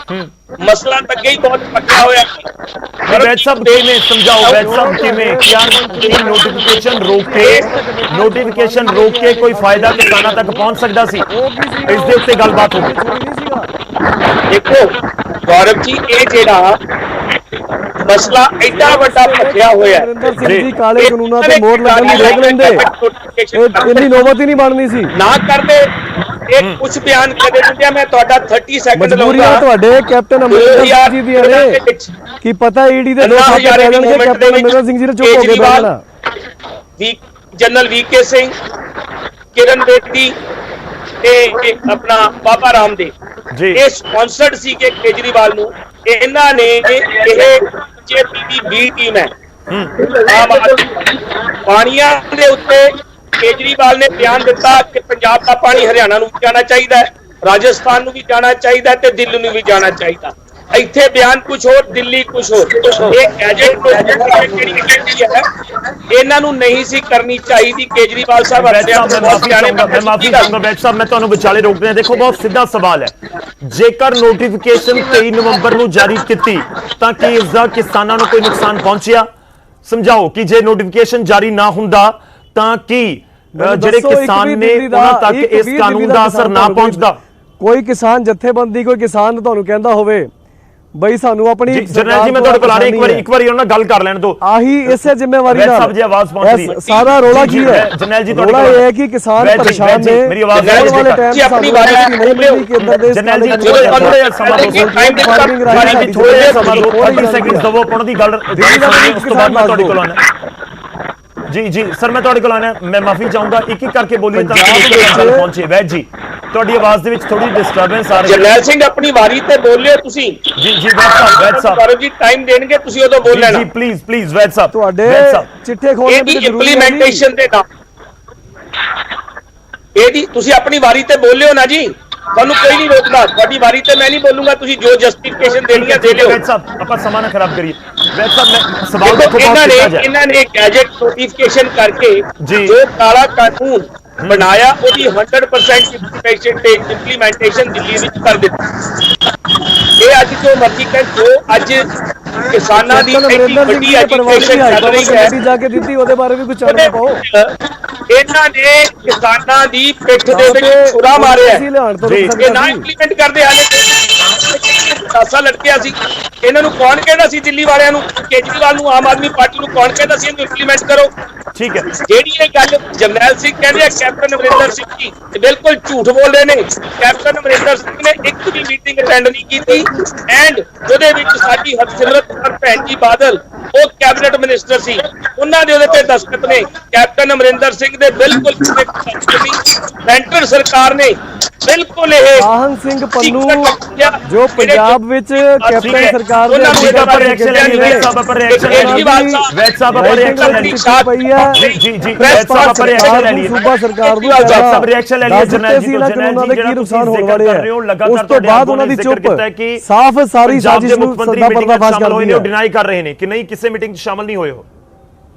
ਮਸਲਾ ਤਾਂ ਅੱਗੇ ਹੀ ਬਹੁਤ ਪੱਕਿਆ ਹੋਇਆ। ਵੈਦ ਸਾਹਿਬ ਕਿਵੇਂ ਸਮਝਾਓ? ਵੈਦ ਸਾਹਿਬ ਕਿਵੇਂ ਕਿਆ ਨੋਟੀਫਿਕੇਸ਼ਨ ਰੋਕ ਕੇ ਕੋਈ ਫਾਇਦਾ ਕਿਸਾਨਾਂ ਤੱਕ ਪਹੁੰਚ ਸਕਦਾ ਸੀ? ਇਸ ਦੇ ਉੱਤੇ ਗੱਲਬਾਤ ਹੋਵੇ। ਦੇਖੋ ਗੌਰਵ ਜੀ, ਇਹ ਜਿਹੜਾ ਮਸਲਾ ਐਡਾ ਵੱਡਾ ਪੱਕਿਆ ਹੋਇਆ ਜੀ, ਕਾਲੇ ਕਾਨੂੰਨਾਂ ਤੇ ਮੋਹਰ ਲੱਗਣ ਦੀ ਰੋਕ ਲੈਂਦੇ, ਇੰਨੀ ਨੌਬਤ ਹੀ ਨਹੀਂ ਬਣਨੀ ਸੀ। ਨਾ ਕਰਦੇ ਇਹ ਕੁਝ ਬਿਆਨ ਕਰੇ ਦਿੰਦੇ। ਮੈਂ ਤੁਹਾਡਾ 30 ਸੈਕਿੰਡ ਮਜਬੂਰੀਆਂ ਤੁਹਾਡੇ ਕੈਪਟਨ ਅਮਰਿੰਦਰ ਸਿੰਘ ਜੀ ਦੀਆਂ ਨੇ ਕੀ ਪਤਾ ਈਡੀ ਦੇ 2 ਸਾਲ ਪੈ ਜਾਣਗੇ। ਕੈਪਟਨ ਅਮਰਿੰਦਰ ਸਿੰਘ ਜੀ ਨੇ ਚੁੱਪ ਹੋ ਕੇ ਬੈਠਣਾ। ਜਨਰਲ ਵੀਕੇ ਸਿੰਘ, ਕਿਰਨ ਬੇਦੀ ਤੇ ਆਪਣਾ ਬਾਬਾ ਰਾਮਦੇਵ ਜੀ, ਇਹ ਸਪਾਂਸਰਡ ਸੀ ਕਿ ਕੇਜਰੀਵਾਲ ਨੂੰ। ਇਹਨਾਂ ਨੇ ਇਹ ਜੇਪੀ ਦੀ ਬੀ ਟੀਮ ਹੈ। ਪਾਣੀਆਂ ਦੇ ਉੱਤੇ ਕੇਜਰੀਵਾਲ ਨੇ ਬਿਆਨ ਦਿੱਤਾ ਕਿ ਪੰਜਾਬ ਦਾ ਪਾਣੀ ਹਰਿਆਣਾ ਨੂੰ ਵੀ ਜਾਣਾ ਚਾਹੀਦਾ ਹੈ, ਰਾਜਸਥਾਨ ਨੂੰ ਵੀ ਜਾਣਾ ਚਾਹੀਦਾ ਤੇ ਦਿੱਲੀ ਨੂੰ ਵੀ ਜਾਣਾ ਚਾਹੀਦਾ। ਇੱਥੇ ਬਿਆਨ ਕੁਝ ਹੋਰ, ਦਿੱਲੀ ਕੁਝ ਹੋਰ। ਇਹ ਗੈਜਟ ਜਿਹੜੀ ਕਹਿੰਦੀ ਹੈ ਇਹਨਾਂ ਨੂੰ ਨਹੀਂ ਸੀ ਕਰਨੀ ਚਾਹੀਦੀ। ਕੇਜਰੀਵਾਲ ਸਾਹਿਬ ਮੈਂ ਮਾਫੀ ਚਾਹੂੰਗਾ ਵੈਦ ਸਾਹਿਬ, ਮੈਂ ਤੁਹਾਨੂੰ ਵਿਚਾਲੇ ਰੋਕਦੇ ਹਾਂ। ਦੇਖੋ ਬਹੁਤ ਸਿੱਧਾ ਸਵਾਲ ਹੈ, ਜੇਕਰ ਨੋਟੀਫਿਕੇਸ਼ਨ 23 ਨਵੰਬਰ ਨੂੰ ਜਾਰੀ ਕੀਤੀ ਤਾਂ ਕੀ ਇਸ ਦਾ ਕਿਸਾਨਾਂ ਨੂੰ ਕੋਈ ਨੁਕਸਾਨ ਪਹੁੰਚਿਆ? ਸਮਝਾਓ ਕਿ ਜੇ ਨੋਟੀਫਿਕੇਸ਼ਨ ਜਾਰੀ ਨਾ ਹੁੰਦਾ ਤਾਂ ਕੀ ਕਿਸਾਨਾਂ ਨੂੰ ਕੋਈ ਨੁਕਸਾਨ ਪਹੁੰਚਿਆ? ਜਿਹੜੇ ਕਿਸਾਨ ਨੇ ਉਹਨਾਂ ਤੱਕ ਇਸ ਕਾਨੂੰਨ ਦਾ ਅਸਰ ਨਾ ਪਹੁੰਚਦਾ? ਕੋਈ ਕਿਸਾਨ ਜਥੇਬੰਦੀ, ਕੋਈ ਕਿਸਾਨ ਤੁਹਾਨੂੰ ਕਹਿੰਦਾ ਹੋਵੇ ਬਈ ਸਾਨੂੰ ਆਪਣੀ ਜਰਨੈਲ ਜੀ ਮੈਂ ਤੁਹਾਡੇ ਕੋਲ ਆ ਰਿਹਾ, ਇੱਕ ਵਾਰੀ ਉਹਨਾਂ ਨਾਲ ਗੱਲ ਕਰ ਲੈਣ ਦਿਓ। ਆਹੀ ਇਸੇ ਜ਼ਿੰਮੇਵਾਰੀ ਨਾਲ ਸਭ ਜੀ ਆਵਾਜ਼ ਪਹੁੰਚ ਰਹੀ ਹੈ। ਸਾਰਾ ਰੋਲਾ ਕੀ ਹੈ ਜਰਨੈਲ ਜੀ ਰੋਲਾ ਇਹ ਹੈ ਕਿ ਕਿਸਾਨ ਪਰੇਸ਼ਾਨ ਨੇ, ਮੇਰੀ ਆਵਾਜ਼ ਵਾਲੇ ਟਾਈਮ ਆਪਣੀ ਵਾਰੀ ਨਹੀਂ ਮਿਲਦੀ ਕਿ ਅੰਦਰ ਦੇ ਜਰਨੈਲ ਜੀ ਥੋੜਾ ਜਿਹਾ ਸਮਾਂ ਦਿਓ, ਥੋੜਾ ਜਿਹਾ ਸਮਾਂ ਦਿਓ, 30 ਸੈਕਿੰਡ ਦਵੋ ਪਣ ਦੀ ਗੱਲ ਉਸ ਤੋਂ ਬਾਅਦ ਮੈਂ ਤੁਹਾਡੇ ਕੋਲ ਆਣਾ। ਜੀ ਸਰ ਮੈਂ ਤੁਹਾਡੇ ਕੋਲ ਆਣਾ, ਮੈਂ ਮਾਫੀ ਚਾਹੂੰਗਾ, ਇੱਕ ਕਰਕੇ ਬੋਲੀਏ ਤਾਂ ਗੱਲ ਪਹੁੰਚੇ। ਵੈਦ ਜੀ ਤੁਹਾਡੀ ਆਵਾਜ਼ ਦੇ ਵਿੱਚ ਥੋੜੀ ਡਿਸਟਰਬੈਂਸ ਆ ਰਹੀ ਹੈ। ਜਰਨੈਲ ਸਿੰਘ ਆਪਣੀ ਵਾਰੀ ਤੇ ਬੋਲਿਓ ਤੁਸੀਂ। ਜੀ ਵੈਦ ਸਾਹਿਬ ਕਰੋ ਜੀ, ਟਾਈਮ ਦੇਣਗੇ ਤੁਸੀਂ ਉਦੋਂ ਬੋਲ ਲੈਣਾ ਜੀ ਪਲੀਜ਼ ਵੈਦ ਸਾਹਿਬ ਤੁਹਾਡੇ ਚਿੱਠੇ ਖੋਲਣ ਇਹਦੀ ਇੰਪਲੀਮੈਂਟੇਸ਼ਨ ਦੇ ਨਾਲ ਇਹਦੀ ਤੁਸੀਂ ਆਪਣੀ ਵਾਰੀ ਤੇ ਬੋਲਿਓ ਨਾ ਜੀ, ਤੁਹਾਨੂੰ ਕੋਈ ਨਹੀਂ ਰੋਕਦਾ। ਤੁਹਾਡੀ ਵਾਰੀ ਤੇ ਮੈਂ ਨਹੀਂ ਬੋਲੂੰਗਾ, ਤੁਸੀਂ ਜੋ ਜਸਟੀਫਿਕੇਸ਼ਨ ਦੇਣੀ ਹੈ ਦੇ ਲਿਓ। ਵੈਦ ਸਾਹਿਬ ਆਪਾਂ ਸਮਾਂ ਨਾ ਖਰਾਬ ਕਰੀਏ। ਵੈਦ ਸਾਹਿਬ ਮੈਂ ਸਵਾਲ ਦੇਖੋ ਦੇਖੋ ਇਹਨਾਂ ਨੇ ਗੈਜਟ ਨੋਟੀਫਿਕੇਸ਼ਨ ਕਰਕੇ ਜੋ ਕਾਲਾ ਕਾਨੂੰਨ ਬਣਾਇਆ ਉਹਦੀ 100% ਇੰਪਲੀਮੈਂਟੇਸ਼ਨ ਦਿੱਲੀ ਵਿੱਚ ਕਰ ਦਿੱਤੀ। ਇਹ ਅੱਜ ਜੋ ਮਰਜ਼ੀ ਕਹਿ ਜੋ ਅੱਜ ਕਿਸਾਨਾਂ ਦੀ ਇੰਨੀ ਵੱਡੀ ਐਜੀਟੇਸ਼ਨ ਚੱਲ ਰਹੀ ਹੈ ਜਾ ਕੇ ਦਿੱਤੀ, ਉਹਦੇ ਬਾਰੇ ਵੀ ਕੁਝ ਚਾਨਣਾ ਪਾਓ। ਇਹਨਾਂ ਨੇ ਕਿਸਾਨਾਂ ਦੀ ਪਿੱਠ ਦੇ ਵਿੱਚ ਛੁਰਾ ਮਾਰਿਆ, ਇਹ ਨਾ ਇੰਪਲੀਮੈਂਟ ਕਰਦੇ ਹਾਲੇ 10 ਸਾਲ ਲਟਕਿਆ ਸੀ। ਇਹਨਾਂ ਨੂੰ ਕੌਣ ਕਹਿੰਦਾ ਸੀ ਦਿੱਲੀ ਵਾਲਿਆਂ ਨੂੰ, ਕੇਜਰੀਵਾਲ ਨੂੰ, ਆਮ ਆਦਮੀ ਪਾਰਟੀ ਨੂੰ ਕੌਣ ਕਹਿੰਦਾ ਸੀ ਇਹਨੂੰ ਇੰਪਲੀਮੈਂਟ ਕਰੋ? ਠੀਕ ਹੈ, ਜਿਹੜੀ ਇਹ ਗੱਲ ਜਰਨੈਲ ਸਿੰਘ ਕਹਿੰਦੇ ਆ ਕੈਪਟਨ ਅਮਰਿੰਦਰ ਸਿੰਘ ਜੀ ਬਿਲਕੁਲ ਝੂਠ ਬੋਲ ਰਹੇ ਨੇ। ਕੈਪਟਨ ਅਮਰਿੰਦਰ ਸਿੰਘ ਨੇ ਇੱਕ ਵੀ ਮੀਟਿੰਗ ਅਟੈਂਡ ਨਹੀਂ ਕੀਤੀ ਐਂਡ ਉਹਦੇ ਵਿੱਚ ਸਾਡੀ ਹਰਸਿਮਰਤ ਕੌਰ ਭੈਣ ਜੀ ਬਾਦਲ ਉਹ ਕੈਬਨਿਟ ਮਿਨਿਸਟਰ ਸੀ, ਉਹਨਾਂ ਦੇ ਉਹਦੇ ਤੇ ਦਸਤਖਤ ਨੇ। ਕੈਪਟਨ ਅਮਰਿੰਦਰ ਸਿੰਘ ਦੇ ਬਿਲਕੁਲ ਸੈਂਟਰ ਸਰਕਾਰ ਨੇ ਬਿਲਕੁਲ ਇਹ ਆਹਨ ਸਿੰਘ ਪੰਨੂ ਜੋ ਪੰਜਾਬ ਵਿੱਚ ਕੈਪਟਨ ਸਰਕਾਰ ਦੇ ਆਪਾਂ ਰਿਐਕਸ਼ਨ ਲੈ ਲਈਏ। ਸਾਹਿਬ ਆਪਾਂ ਰਿਐਕਸ਼ਨ ਲੈ ਲਈਏ। ਵੈਦ ਸਾਹਿਬ ਆਪਾਂ ਰਿਐਕਸ਼ਨ ਲੈ ਲਈਏ। ਪਈ ਹੈ ਜੀ ਵੈਦ ਸਾਹਿਬ ਆਪਾਂ ਰਿਐਕਸ਼ਨ ਲੈ ਲਈਏ। ਸੂਬਾ ਸਰਕਾਰ ਨੂੰ ਸਭ ਰਿਐਕਸ਼ਨ ਲੈ ਲਈਏ। ਜਰਨੈਲ ਜੀ ਉਹਨਾਂ ਦੇ ਕੀ ਨੁਕਸਾਨ ਹੋਣ ਵਾਲੇ ਹੈ, ਉਸ ਲਗਾਤਾਰ ਤੋਂ ਬਾਅਦ ਉਹਨਾਂ ਦੀ ਚੁੱਪ ਸਾਫ਼ ਸਾਰੀ ਸਾਜ਼ਿਸ਼ ਨੂੰ ਸਦਾ ਪਰਦਾਫਾਸ਼ ਕਰ ਰਹੀ ਹੈ। ਡਿਨਾਈ ਕਰ ਰਹੇ ਨੇ ਕਿ ਨਹੀਂ ਕਿਸੇ ਮੀਟਿੰਗ 'ਚ ਸ਼ਾਮਲ ਨਹੀਂ ਹੋਏ ਹੋ।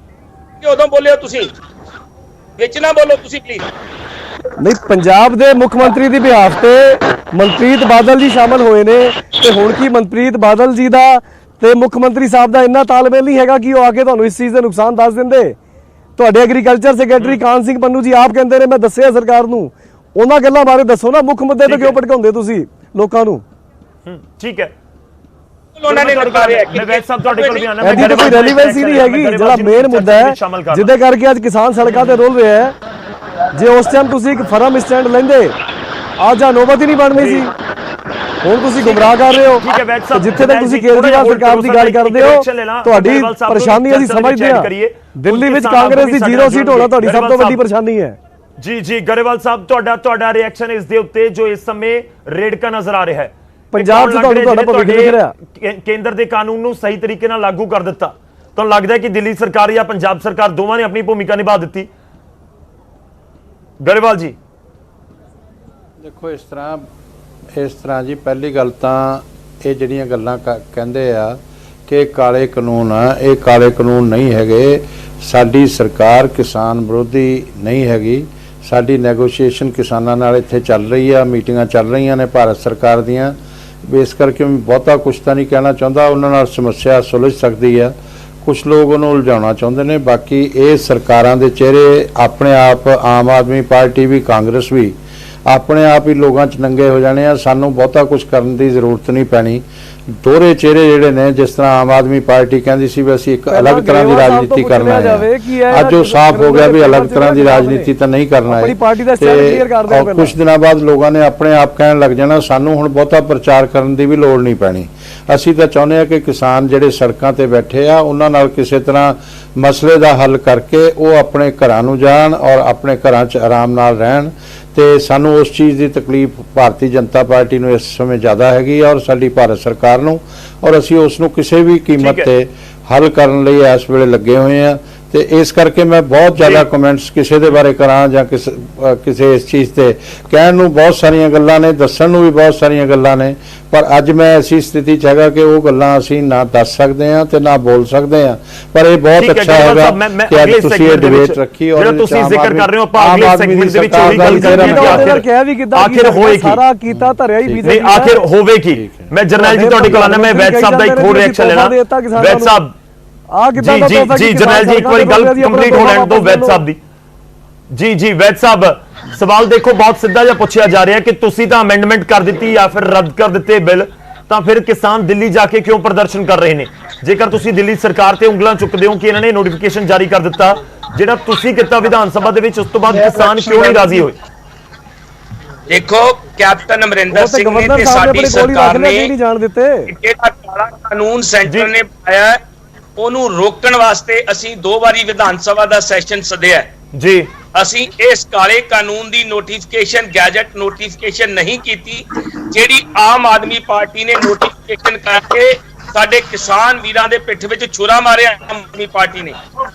ਉਦੋਂ ਬੋਲਿਓ ਤੁਸੀਂ, ਵਿੱਚ ਨਾ ਬੋਲੋ ਤੁਸੀਂ ਪਲੀਜ਼। ਨਹੀਂ, ਪੰਜਾਬ ਦੇ ਮੁੱਖ ਮੰਤਰੀ ਦੀ ਬਿਹਾਫ ਤੇ ਮਨਪ੍ਰੀਤ ਬਾਦਲ ਜੀ ਸ਼ਾਮਲ ਹੋਏ ਨੇ ਤੇ ਹੁਣ ਕੀ ਮਨਪ੍ਰੀਤ ਬਾਦਲ ਜੀ ਦਾ ਤੇ ਮੁੱਖ ਮੰਤਰੀ ਸਾਹਿਬ ਦਾ ਇੰਨਾ ਤਾਲਮੇਲ ਨਹੀਂ ਹੈਗਾ ਕਿ ਉਹ ਆ ਕੇ ਤੁਹਾਨੂੰ ਇਸ ਚੀਜ਼ ਦੇ ਨੁਕਸਾਨ ਦੱਸ ਦਿੰਦੇ? ਤੁਹਾਡੇ ਐਗਰੀਕਲਚਰ ਸੈਕਟਰੀ ਕਾਨ ਸਿੰਘ ਪੰਨੂ ਜੀ ਆਪ ਕਹਿੰਦੇ ਨੇ ਮੈਂ ਦੱਸਿਆ ਸਰਕਾਰ ਨੂੰ, ਉਹਨਾਂ ਗੱਲਾਂ ਬਾਰੇ ਦੱਸੋ ਨਾ। ਮੁੱਖ ਮੁੱਦੇ ਤੇ ਕਿਉਂ ਭਟਕਾਉਂਦੇ ਤੁਸੀਂ ਲੋਕਾਂ ਨੂੰ? ਠੀਕ ਹੈ, ਉਹਨਾਂ ਨੇ ਨਕਾਰਿਆ। ਮੈਂ ਵੈਦ ਸਾਹਿਬ ਤੁਹਾਡੇ ਕੋਲ ਵੀ ਆਣਾ। ਇਹਦੀ ਕੋਈ ਰੈਲੇਵੈਂਸੀ ਨਹੀਂ ਹੈਗੀ। ਜਿਹੜਾ ਮੇਨ ਮੁੱਦਾ ਹੈ ਜਿਹਦੇ ਕਰਕੇ ਅੱਜ ਕਿਸਾਨ ਸੜਕਾਂ ਤੇ ਰੁਲ ਰਿਹਾ ਹੈ, ਜੇ ਉਸ ਟਾਈਮ ਤੁਸੀਂ ਇੱਕ ਫਰਮ ਸਟੈਂਡ ਲੈਂਦੇ ਅੱਜ ਆ ਨੌਬਤ ਹੀ ਨਹੀਂ ਬਣਨੀ ਸੀ। ਹੁਣ ਤੁਸੀਂ ਗੁੰਮਰਾਹ ਕਰ ਰਹੇ ਹੋ। ਠੀਕ ਹੈ ਵੈਦ ਸਾਹਿਬ, ਜਿੱਥੇ ਤੱਕ ਤੁਸੀਂ ਕੇਜਰੀਵਾਲ ਸਰਕਾਰ ਦੀ ਗੱਲ ਕਰਦੇ ਹੋ, ਤੁਹਾਡੀ ਪਰੇਸ਼ਾਨੀ ਅਸੀਂ ਸਮਝਦੇ ਹਾਂ। ਦਿੱਲੀ ਵਿੱਚ ਕਾਂਗਰਸ ਦੀ 0 ਸੀਟ ਹੋਣਾ ਤੁਹਾਡੀ ਸਭ ਤੋਂ ਵੱਡੀ ਪਰੇਸ਼ਾਨੀ ਹੈ। ਜੀ ਗਰੇਵਾਲ ਸਾਹਿਬ ਤੁਹਾਡਾ ਰਿਐਕਸ਼ਨ ਇਸ ਦੇ ਉੱਤੇ ਜੋ ਇਸ ਸਮੇਂ ਰੇੜਕਾ ਨਜ਼ਰ ਆ ਰਿਹਾ ਹੈ ਪੰਜਾਬ 'ਚ ਤੁਹਾਡਾ ਭਵਿੱਖ ਦਿਖ ਰਿਹਾ। ਕੇਂਦਰ ਦੇ ਕਾਨੂੰਨ ਨੂੰ ਸਹੀ ਤਰੀਕੇ ਨਾਲ ਲਾਗੂ ਕਰ ਦਿੱਤਾ, ਤੁਹਾਨੂੰ ਲੱਗਦਾ ਹੈ ਕਿ ਦਿੱਲੀ ਸਰਕਾਰ ਜਾਂ ਪੰਜਾਬ ਸਰਕਾਰ ਦੋਵਾਂ ਨੇ ਆਪਣੀ ਭੂਮਿਕਾ ਨਿਭਾ ਦਿੱਤੀ? ਗਰੇਵਾਲ ਜੀ ਦੇਖੋ ਇਸ ਤਰ੍ਹਾਂ ਜੀ, ਪਹਿਲੀ ਗੱਲ ਤਾਂ ਇਹ ਜਿਹੜੀਆਂ ਗੱਲਾਂ ਕਹਿੰਦੇ ਆ ਕਿ ਕਾਲੇ ਕਾਨੂੰਨ ਆ, ਇਹ ਕਾਲੇ ਕਾਨੂੰਨ ਨਹੀਂ ਹੈਗੇ। ਸਾਡੀ ਸਰਕਾਰ ਕਿਸਾਨ ਵਿਰੋਧੀ ਨਹੀਂ ਹੈਗੀ। ਸਾਡੀ ਨੈਗੋਸ਼ੀਏਸ਼ਨ ਕਿਸਾਨਾਂ ਨਾਲ ਇੱਥੇ ਚੱਲ ਰਹੀ ਆ, ਮੀਟਿੰਗਾਂ ਚੱਲ ਰਹੀਆਂ ਨੇ ਭਾਰਤ ਸਰਕਾਰ ਦੀਆਂ। ਇਸ ਕਰਕੇ ਮੈਂ ਬਹੁਤਾ ਕੁਛ ਤਾਂ ਨਹੀਂ ਕਹਿਣਾ ਚਾਹੁੰਦਾ। ਉਹਨਾਂ ਨਾਲ ਸਮੱਸਿਆ ਸੁਲਝ ਸਕਦੀ ਆ, ਕੁਝ ਲੋਕ ਉਹਨੂੰ ਉਲਝਾਉਣਾ ਚਾਹੁੰਦੇ ਨੇ। ਬਾਕੀ ਇਹ ਸਰਕਾਰਾਂ ਦੇ ਚਿਹਰੇ ਆਪਣੇ ਆਪ, ਆਮ ਆਦਮੀ ਪਾਰਟੀ ਵੀ ਕਾਂਗਰਸ ਵੀ ਆਪਣੇ ਆਪ ਹੀ ਲੋਕਾਂ 'ਚ ਨੰਗੇ ਹੋ ਜਾਣੇ ਆ। ਸਾਨੂੰ ਬਹੁਤਾ ਕੁਝ ਕਰਨ ਦੀ ਜ਼ਰੂਰਤ ਨਹੀਂ ਪੈਣੀ। ਦੋਹਰੇ ਚਿਹਰੇ ਜਿਹੜੇ ਨੇ, ਜਿਸ ਤਰ੍ਹਾਂ ਆਮ ਆਦਮੀ ਪਾਰਟੀ ਕਹਿੰਦੀ ਸੀ ਵੀ ਅਸੀਂ ਇੱਕ ਅਲੱਗ ਤਰ੍ਹਾਂ ਦੀ ਰਾਜਨੀਤੀ ਕਰਨਾ ਹੈ, ਅੱਜ ਉਹ ਸਾਫ਼ ਹੋ ਗਿਆ ਵੀ ਅਲੱਗ ਤਰ੍ਹਾਂ ਦੀ ਰਾਜਨੀਤੀ ਤਾਂ ਨਹੀਂ ਕਰਨਾ ਹੈ। ਤੇ ਕੁਝ ਦਿਨਾਂ ਬਾਅਦ ਲੋਕਾਂ ਨੇ ਆਪਣੇ ਆਪ ਕਹਿਣ ਲੱਗ ਜਾਣਾ ਸਾਨੂੰ ਹੁਣ ਬਹੁਤਾ ਪ੍ਰਚਾਰ ਕਰਨ ਦੀ ਵੀ ਲੋੜ ਨਹੀਂ ਪੈਣੀ। ਅਸੀਂ ਤਾਂ ਚਾਹੁੰਦੇ ਹਾਂ ਕਿ ਕਿਸਾਨ ਜਿਹੜੇ ਸੜਕਾਂ ਤੇ ਬੈਠੇ ਆ ਉਹਨਾਂ ਨਾਲ ਕਿਸੇ ਤਰ੍ਹਾਂ ਮਸਲੇ ਦਾ ਹੱਲ ਕਰਕੇ ਉਹ ਆਪਣੇ ਘਰਾਂ ਨੂੰ ਜਾਣ ਔਰ ਆਪਣੇ ਘਰਾਂ 'ਚ ਆਰਾਮ ਨਾਲ ਰਹਿਣ। ਤੇ ਸਾਨੂੰ ਉਸ ਚੀਜ਼ ਦੀ ਤਕਲੀਫ ਭਾਰਤੀ ਜਨਤਾ ਪਾਰਟੀ ਨੂੰ ਇਸ ਸਮੇਂ ਜ਼ਿਆਦਾ ਹੈਗੀ ਔਰ ਸਾਡੀ ਭਾਰਤ ਸਰਕਾਰ ਨੂੰ, ਔਰ ਅਸੀਂ ਉਸ ਨੂੰ ਕਿਸੇ ਵੀ ਕੀਮਤ ਤੇ ਹੱਲ ਕਰਨ ਲਈ ਇਸ ਵੇਲੇ ਲੱਗੇ ਹੋਏ ਆ। ਤੇ ਇਸ ਕਰਕੇ ਮੈਂ ਬਹੁਤ ਜ਼ਿਆਦਾ ਕਮੈਂਟਸ ਕਿਸੇ ਦੇ ਬਾਰੇ ਕਰਾਂ ਜਾਂ ਕਿਸੇ ਇਸ ਚੀਜ਼ ਤੇ ਕਹਿਣ ਨੂੰ ਬਹੁਤ ਸਾਰੀਆਂ ਗੱਲਾਂ ਨੇ, ਦੱਸਣ ਨੂੰ ਵੀ ਬਹੁਤ ਸਾਰੀਆਂ ਗੱਲਾਂ ਨੇ, ਪਰ ਅੱਜ ਮੈਂ ਐਸੀ ਸਥਿਤੀ 'ਚ ਹੈਗਾ ਕਿ ਉਹ ਗੱਲਾਂ ਅਸੀਂ ਨਾ ਦੱਸ ਸਕਦੇ ਹਾਂ ਤੇ ਨਾ ਬੋਲ ਸਕਦੇ ਹਾਂ। ਪਰ ਇਹ ਬਹੁਤ ਅੱਛਾ ਹੈਗਾ ਕਿ ਅੱਜ ਤੁਸੀਂ ਇਹ ਡਿਬੇਟ ਰੱਖੀ ਔਰ ਤੁਸੀਂ ਜ਼ਿਕਰ ਕਰ ਰਹੇ ਹੋ ਆਪਾਂ ਅਗਲੇ ਸੈਗਮੈਂਟ ਦੇ ਵਿੱਚ ਉਹੀ ਗੱਲ ਕਰਾਂਗੇ। ਆਖਿਰ ਹੋਏ ਸਾਰਾ ਕੀਤਾ ਧਰਿਆ ਹੀ ਬੀਜੇਪੀ, ਆਖਿਰ ਹੋਵੇ ਕੀ? ਮੈਂ ਜਰਨੈਲ ਜੀ ਤੁਹਾਡੇ ਕੋਲ ਆਣਾ, ਮੈਂ ਵੈਦ ਸਾਹਿਬ ਦਾ ਇੱਕ ਹੋਰ ਰਿਐਕਸ਼ਨ ਲੈਣਾ। ਵੈਦ ਸਾਹਿਬ ਜੀ ਜਰਨੈਲ ਜੀ ਇੱਕ ਵਾਰੀ ਗੱਲ ਕੰਪਲੀਟ ਹੋ ਲੈਣ ਦਿਓ ਵੈਦ ਸਾਹਿਬ ਦੀ। ਜੀ ਜੀ ਵੈਦ ਸਾਹਿਬ, ਸਵਾਲ ਦੇਖੋ ਬਹੁਤ ਸਿੱਧਾ ਜਿਹਾ ਪੁੱਛਿਆ ਜਾ ਰਿਹਾ ਕਿ ਤੁਸੀਂ ਤਾਂ ਅਮੈਂਡਮੈਂਟ ਕਰ ਦਿੱਤੀ ਜਾਂ ਫਿਰ ਰੱਦ ਕਰ ਦਿੱਤੇ ਬਿੱਲ, ਤਾਂ ਫਿਰ ਕਿਸਾਨ ਦਿੱਲੀ ਜਾ ਕੇ ਕਿਉਂ ਪ੍ਰਦਰਸ਼ਨ ਕਰ ਰਹੇ ਨੇ? ਜੇਕਰ ਤੁਸੀਂ ਦਿੱਲੀ ਸਰਕਾਰ ਤੇ ਉਂਗਲਾਂ ਚੁੱਕਦੇ ਹੋ ਕਿ ਇਹਨਾਂ ਨੇ ਨੋਟੀਫਿਕੇਸ਼ਨ ਜਾਰੀ ਕਰ ਦਿੱਤਾ ਜਿਹੜਾ ਤੁਸੀਂ ਕੀਤਾ ਵਿਧਾਨ ਸਭਾ ਦੇ ਵਿੱਚ, ਉਸ ਤੋਂ ਬਾਅਦ ਕਿਸਾਨ ਕਿਉਂ ਨਹੀਂ ਰਾਜ਼ੀ ਹੋਏ? ਦੇਖੋ ਕੈਪਟਨ ਅਮਰਿੰਦਰ ਉਹ ਤਾਂ ਸਿੰਘ ਨੇ ਗਵਰਨਰ ਤੇ ਸਾਹਿਬ ਸਾਡੀ ਆਪਣੇ ਕੋਲ ਹੀ ਸਰਕਾਰ ਰੱਖ ਲਿਆ, ਨੇ ਨਹੀਂ ਜਾਣ ਦਿੱਤੇ। ਜਿਹੜਾ ਕਾਲਾ ਕਾਨੂੰਨ ਸੈਂਟਰ ਨੇ ਪਾਇਆ ਹੈ, ਉਹਨੂੰ ਰੋਕਣ ਵਾਸਤੇ ਅਸੀਂ 2 ਵਾਰੀ ਵਿਧਾਨ ਸਭਾ ਦਾ ਸੈਸ਼ਨ ਸੱਦਿਆ ਹੈ। ਜੀ ਅਸੀਂ ਇਸ ਕਾਲੇ ਕਾਨੂੰਨ ਦੀ ਨੋਟੀਫਿਕੇਸ਼ਨ ਗੈਜਟ ਨੋਟੀਫਿਕੇਸ਼ਨ ਨਹੀਂ ਕੀਤੀ, ਜਿਹੜੀ ਆਮ ਆਦਮੀ ਪਾਰਟੀ ਨੇ ਨੋਟੀਫਿਕੇਸ਼ਨ ਕਰਕੇ ਸਾਡੇ ਕਿਸਾਨ ਵੀਰਾਂ ਦੇ ਪਿੱਠ ਵਿੱਚ ਛੁਰਾ ਮਾਰਿਆ ਆਮ ਆਦਮੀ ਪਾਰਟੀ ਨੇ।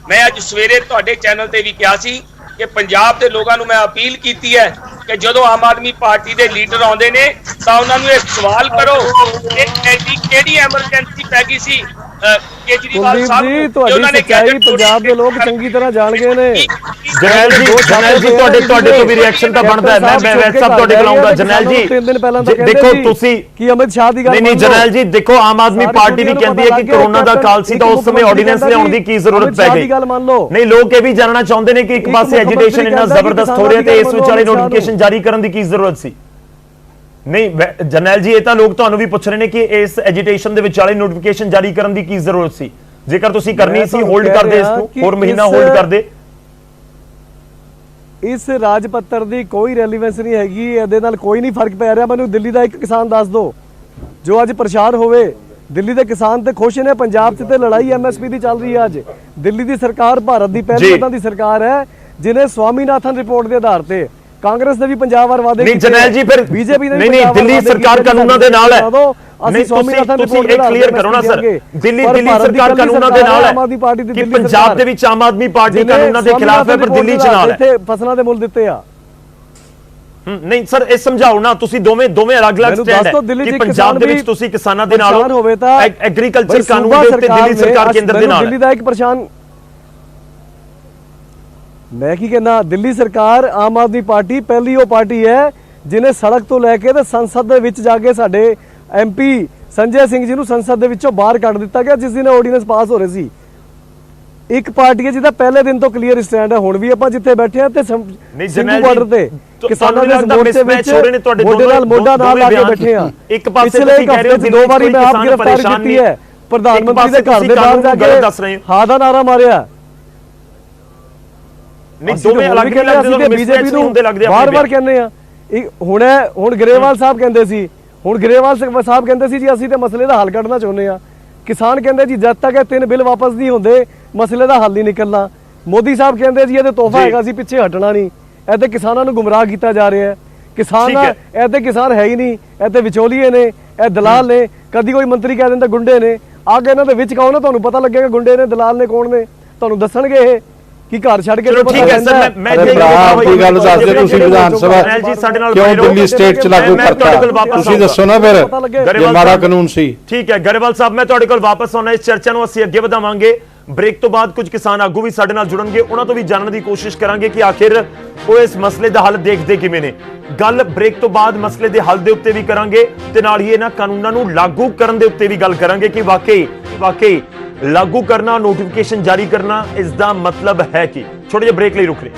ਮੈਂ ਅੱਜ ਸਵੇਰੇ ਤੁਹਾਡੇ ਚੈਨਲ ਤੇ ਵੀ ਕਿਹਾ ਸੀ ਕਿ ਪੰਜਾਬ ਦੇ ਲੋਕਾਂ ਨੂੰ ਮੈਂ ਅਪੀਲ ਕੀਤੀ ਹੈ ਕਿ ਜਦੋਂ ਆਮ ਆਦਮੀ ਪਾਰਟੀ ਦੇ ਲੀਡਰ ਆਉਂਦੇ ਨੇ ਤਾਂ ਉਹਨਾਂ ਨੂੰ ਇੱਕ ਸਵਾਲ ਕਰੋ ਕਿ ਐਡੀ ਕਿਹੜੀ ਐਮਰਜੈਂਸੀ ਪੈ ਗਈ ਸੀ ਕੇਜਰੀਵਾਲ ਕੁਲਦੀਪ ਸਾਹਿਬ ਜੀ, ਨੂੰ, ਤੁਹਾਡੀ ਉਹਨਾਂ ਨੇ ਸੱਚਾਈ gadget ਪੰਜਾਬ ਦੇ ਲੋਕ ਚੰਗੀ ਤਰ੍ਹਾਂ ਜਾਣ ਗਏ ਨੇ। ਜਰਨੈਲ ਜੀ ਤੁਹਾਡੇ ਤੋਂ ਵੀ ਰਿਐਕਸ਼ਨ ਤਾਂ ਬਣਦਾ ਹੈ। ਮੈਂ ਵੈਦ ਸਾਹਿਬ ਤੁਹਾਡੇ ਕੋਲ ਆਉਂਗਾ। ਜਰਨੈਲ ਜੀ 3 ਦਿਨ ਪਹਿਲਾਂ ਤਾਂ ਦੇਖੋ ਕਹਿੰਦੇ ਤੁਸੀਂ ਕਿ ਅਮਿਤ ਸ਼ਾਹ ਦੀ ਗੱਲ ਨਹੀਂ ਜਰਨੈਲ ਜੀ ਦੇਖੋ, ਆਮ ਆਦਮੀ ਪਾਰਟੀ ਵੀ ਕਹਿੰਦੀ ਹੈ ਕਿ ਕੋਰੋਨਾ ਦਾ ਕਾਲ ਸੀ ਤਾਂ ਉਸ ਸਮੇਂ ਆਰਡੀਨੈਂਸ ਲਿਆਉਣ ਦੀ ਕੀ ਜ਼ਰੂਰਤ ਪੈ ਗਈ? ਨਹੀਂ, ਲੋਕ ਇਹ ਵੀ ਜਾਣਨਾ ਚਾਹੁੰਦੇ ਨੇ ਕਿ ਇੱਕ ਪਾਸੇ ਐਜੀਟੇਸ਼ਨ ਇੰਨਾ ਜ਼ਬਰਦਸਤ ਹੋ ਰਿਹਾ ਤੇ ਇਸ ਵਿਚਾਲੇ ਨੋਟੀਫਿਕੇਸ਼ਨ ਜਾਰੀ ਕਰਨ ਦੀ ਕੀ ਜ਼ਰੂਰਤ ਸੀ? ਨਹੀਂ ਜਰਨੈਲ ਜੀ, ਇਹ ਤਾਂ ਲੋਕ ਤੁਹਾਨੂੰ ਵੀ ਪੁੱਛ ਰਹੇ ਨੇ ਕਿ ਇਸ ਐਜੀਟੇਸ਼ਨ ਦੇ ਵਿਚਾਲੇ ਨੋਟੀਫਿਕੇਸ਼ਨ ਜਾਰੀ ਕਰਨ ਦੀ ਕੀ ਜ਼ਰੂਰਤ ਸੀ? ਜੇਕਰ ਤੁਸੀਂ ਕਰਨੀ ਸੀ ਹੋਲਡ ਕਰਦੇ ਇਸ ਨੂੰ, ਹੋਰ ਮਹੀਨਾ ਹੋਲਡ ਕਰਦੇ। ਇਸ ਰਾਜ ਪੱਤਰ ਦੀ ਕੋਈ ਰੈਲੀਵੈਂਸ ਨਹੀਂ ਹੈਗੀ, ਇਹਦੇ ਨਾਲ ਕੋਈ ਨਹੀਂ ਫਰਕ ਪੈ ਰਿਹਾ। ਮੈਨੂੰ ਦਿੱਲੀ ਦਾ ਇੱਕ ਕਿਸਾਨ ਦੱਸ ਦਿਓ ਜੋ ਅੱਜ ਪਰੇਸ਼ਾਨ ਹੋਵੇ। ਦਿੱਲੀ ਦੇ ਕਿਸਾਨ ਤੇ ਖੁਸ਼ ਨੇ। ਪੰਜਾਬ 'ਚ ਤੇ ਲੜਾਈ ਐਮਐਸਪੀ ਦੀ ਚੱਲ ਰਹੀ ਹੈ ਅੱਜ। ਦਿੱਲੀ ਦੀ ਸਰਕਾਰ ਭਾਰਤ ਦੀ ਪਹਿਲੀ ਉਦਾਂ ਦੀ ਸਰਕਾਰ ਹੈ ਜਿਹਨੇ ਸਵਾਮੀਨਾਥਨ ਰਿਪੋਰਟ ਦੇ ਆਧਾਰ ਤੇ ਕਾਂਗਰਸ ਨੇ ਵੀ ਪੰਜਾਬ ਵਾਰ ਵਾਅਦੇ ਨਹੀਂ ਜਰਨੈਲ ਜੀ, ਫਿਰ ਬੀਜੇਪੀ ਨੇ ਨਹੀਂ ਦਿੱਲੀ ਸਰਕਾਰ ਕਾਨੂੰਨਾਂ ਦੇ ਨਾਲ ਹੈ। ਅਸੀਂ ਸਵਾਮੀਨਾਥਨ ਤੁਸੀਂ ਇਹ ਕਲੀਅਰ ਕਰੋ ਨਾ ਸਰ, ਦਿੱਲੀ ਸਰਕਾਰ ਕਾਨੂੰਨਾਂ ਦੇ ਨਾਲ ਹੈ ਕਿ ਪੰਜਾਬ ਦੇ ਵਿੱਚ ਆਮ ਆਦਮੀ ਪਾਰਟੀ ਕਾਨੂੰਨਾਂ ਦੇ ਖਿਲਾਫ ਹੈ ਪਰ ਦਿੱਲੀ 'ਚ ਨਾਲ ਹੈ। ਇੱਥੇ ਫਸਲਾਂ ਦੇ ਮੁੱਲ ਦਿੱਤੇ ਆ। ਨਹੀਂ ਸਰ, ਇਹ ਸਮਝਾਓ ਨਾ, ਤੁਸੀਂ ਦੋਵੇਂ ਅਲੱਗ-ਅਲੱਗ ਸਟੈਂਡ ਹੈ ਕਿ ਪੰਜਾਬ ਦੇ ਵਿੱਚ ਤੁਸੀਂ ਕਿਸਾਨਾਂ ਦੇ ਨਾਲ ਹੋਵੇ ਤਾਂ ਐਗਰੀਕਲਚਰ ਕਾਨੂੰਨ ਦੇ ਉੱਤੇ ਦਿੱਲੀ ਸਰਕਾਰ ਕੇਂਦਰ ਦੇ ਨਾਲ। ਦਿੱਲੀ ਦਾ ਇੱਕ ਪਰੇਸ਼ਾਨ, ਮੈਂ ਕੀ ਕਹਿੰਦਾ, ਦਿੱਲੀ ਸਰਕਾਰ ਆਮ ਆਦਮੀ ਪਾਰਟੀ ਪਹਿਲੀ ਉਹ ਪਾਰਟੀ ਹੈ ਜਿਹਨੇ ਸੜਕ ਤੋਂ ਲੈ ਕੇ ਤੇ ਸੰਸਦ ਦੇ ਵਿੱਚ ਜਾ ਕੇ ਸਾਡੇ ਐਮਪੀ ਸੰਜੇ ਸਿੰਘ ਜੀ ਨੂੰ ਸੰਸਦ ਦੇ ਵਿੱਚੋਂ ਬਾਹਰ ਕੱਢ ਦਿੱਤਾ ਗਿਆ ਜਿਸ ਦਿਨ ਆਰਡੀਨੈਂਸ ਪਾਸ ਹੋ ਰਹੇ ਸੀ। ਇੱਕ ਪਾਰਟੀ ਹੈ ਜਿਹਦਾ ਪਹਿਲੇ ਦਿਨ ਤੋਂ ਕਲੀਅਰ ਸਟੈਂਡ ਹੈ। ਹੁਣ ਵੀ ਆਪਾਂ ਜਿੱਥੇ ਬੈਠੇ ਆ ਤੇ ਸਿੰਘੂ ਬਾਰਡਰ ਤੇ ਕਿਸਾਨਾਂ ਦੇ ਮੋਰਚੇ ਵਿੱਚ ਮੋਢੇ ਨਾਲ ਮੋਢਾ ਨਾਲ ਲਾ ਕੇ ਬੈਠੇ ਆ। ਇੱਕ ਪਾਸੇ ਪਿਛਲੇ ਹਫ਼ਤੇ 'ਚ 2 ਵਾਰੀ ਮੈਂ ਆਪ ਗ੍ਰਿਫਤਾਰ ਕੀਤੀ ਹੈ। ਪ੍ਰਧਾਨ ਮੰਤਰੀ ਦੇ ਘਰ ਦੇ ਬਾਹਰ ਜਾ ਕੇ ਹਾਂ ਦਾ ਨਾਰਾ ਮਾਰਿਆ। ਨਹੀਂ ਦੋਵੇਂ ਅਲੱਗ ਲੱਗਦੇ, ਬੀਜੇਪੀ ਨੂੰ ਵਾਰ-ਵਾਰ ਕਹਿੰਦੇ ਆ। ਹੁਣ ਗਰੇਵਾਲ ਸਾਹਿਬ ਕਹਿੰਦੇ ਸੀ, ਸਾਹਿਬ ਕਹਿੰਦੇ ਸੀ ਜੀ ਅਸੀਂ ਤੇ ਮਸਲੇ ਦਾ ਹੱਲ ਕੱਢਣਾ ਚਾਹੁੰਦੇ ਆ। ਕਿਸਾਨ ਕਹਿੰਦੇ ਜੀ ਜਦ ਤੱਕ ਇਹ 3 ਬਿੱਲ ਵਾਪਸ ਨਹੀਂ ਹੁੰਦੇ ਮਸਲੇ ਦਾ ਹੱਲ ਨਹੀਂ ਨਿਕਲਣਾ। ਮੋਦੀ ਸਾਹਿਬ ਕਹਿੰਦੇ ਜੀ ਇਹਦੇ ਤੋਹਫਾ ਹੈਗਾ ਸੀ, ਪਿੱਛੇ ਹਟਣਾ ਨਹੀਂ। ਇਹ ਤੇ ਕਿਸਾਨਾਂ ਨੂੰ ਗੁੰਮਰਾਹ ਕੀਤਾ ਜਾ ਰਿਹਾ ਹੈ। ਕਿਸਾਨ ਇਹ ਤੇ ਕਿਸਾਨ ਹੈ ਹੀ ਨਹੀਂ, ਇਹ ਤੇ ਵਿਚੋਲੀਏ ਨੇ, ਇਹ ਦਲਾਲ ਨੇ। ਕਦੀ ਕੋਈ ਮੰਤਰੀ ਕਹਿ ਦਿੰਦਾ ਗੁੰਡੇ ਨੇ, ਆ ਕੇ ਇਹਨਾਂ ਦੇ ਵਿੱਚ ਕਹੋ ਨਾ ਤੁਹਾਨੂੰ ਪਤਾ ਲੱਗੇਗਾ ਗੁੰਡੇ ਨੇ ਦਲਾਲ ਨੇ ਕੌਣ ਨੇ। ਤੁਹਾਨੂੰ ਦੱਸਣਗੇ ਇਹ ਕਿ ਘਰ ਛੱਡ ਕੇ। ਚਲੋ ਠੀਕ ਹੈ ਸਰ, ਮੈਂ ਦੀ ਗੱਲ ਦੱਸਦੇ ਤੁਸੀਂ ਵਿਧਾਨ ਸਭਾ ਕਿਉਂ ਦਿੱਲੀ ਸਟੇਟ ਚ ਲਾਗੂ ਕਰਤਾ, ਤੁਸੀਂ ਦੱਸੋ ਨਾ ਫਿਰ ਜੇ ਮਾੜਾ ਕਾਨੂੰਨ ਸੀ। ਠੀਕ ਹੈ ਗਰੇਵਾਲ ਸਾਹਿਬ, ਮੈਂ ਤੁਹਾਡੇ ਕੋਲ ਵਾਪਸ ਆਉਣਾ। ਇਸ ਚਰਚਾ ਨੂੰ ਅਸੀਂ ਅੱਗੇ ਵਧਾਵਾਂਗੇ। ਬ੍ਰੇਕ ਤੋਂ ਬਾਅਦ ਕੁਝ ਕਿਸਾਨ ਆਗੂ ਵੀ ਸਾਡੇ ਨਾਲ ਜੁੜਨਗੇ, ਉਹਨਾਂ ਤੋਂ ਵੀ ਜਾਣਨ ਦੀ ਕੋਸ਼ਿਸ਼ ਕਰਾਂਗੇ ਕਿ ਆਖਿਰ ਉਹ ਇਸ ਮਸਲੇ ਦਾ ਹੱਲ ਦੇਖਦੇ ਕਿਵੇਂ ਨੇ। ਗੱਲ ਬ੍ਰੇਕ ਤੋਂ ਬਾਅਦ ਮਸਲੇ ਦੇ ਹੱਲ ਦੇ ਉੱਤੇ ਵੀ ਕਰਾਂਗੇ ਤੇ ਨਾਲ ਹੀ ਇਹਨਾਂ ਕਾਨੂੰਨਾਂ ਨੂੰ ਲਾਗੂ ਕਰਨ ਦੇ ਉੱਤੇ ਵੀ ਗੱਲ ਕਰਾਂਗੇ ਕਿ ਵਾਕਈ ਲਾਗੂ ਕਰਨਾ, ਨੋਟੀਫਿਕੇਸ਼ਨ ਜਾਰੀ ਕਰਨਾ, ਇਸ ਦਾ ਮਤਲਬ ਹੈ ਕੀ। ਛੋਟੇ ਜਿਹੇ ਬ੍ਰੇਕ ਲਈ ਰੁਕ ਰਹੇ।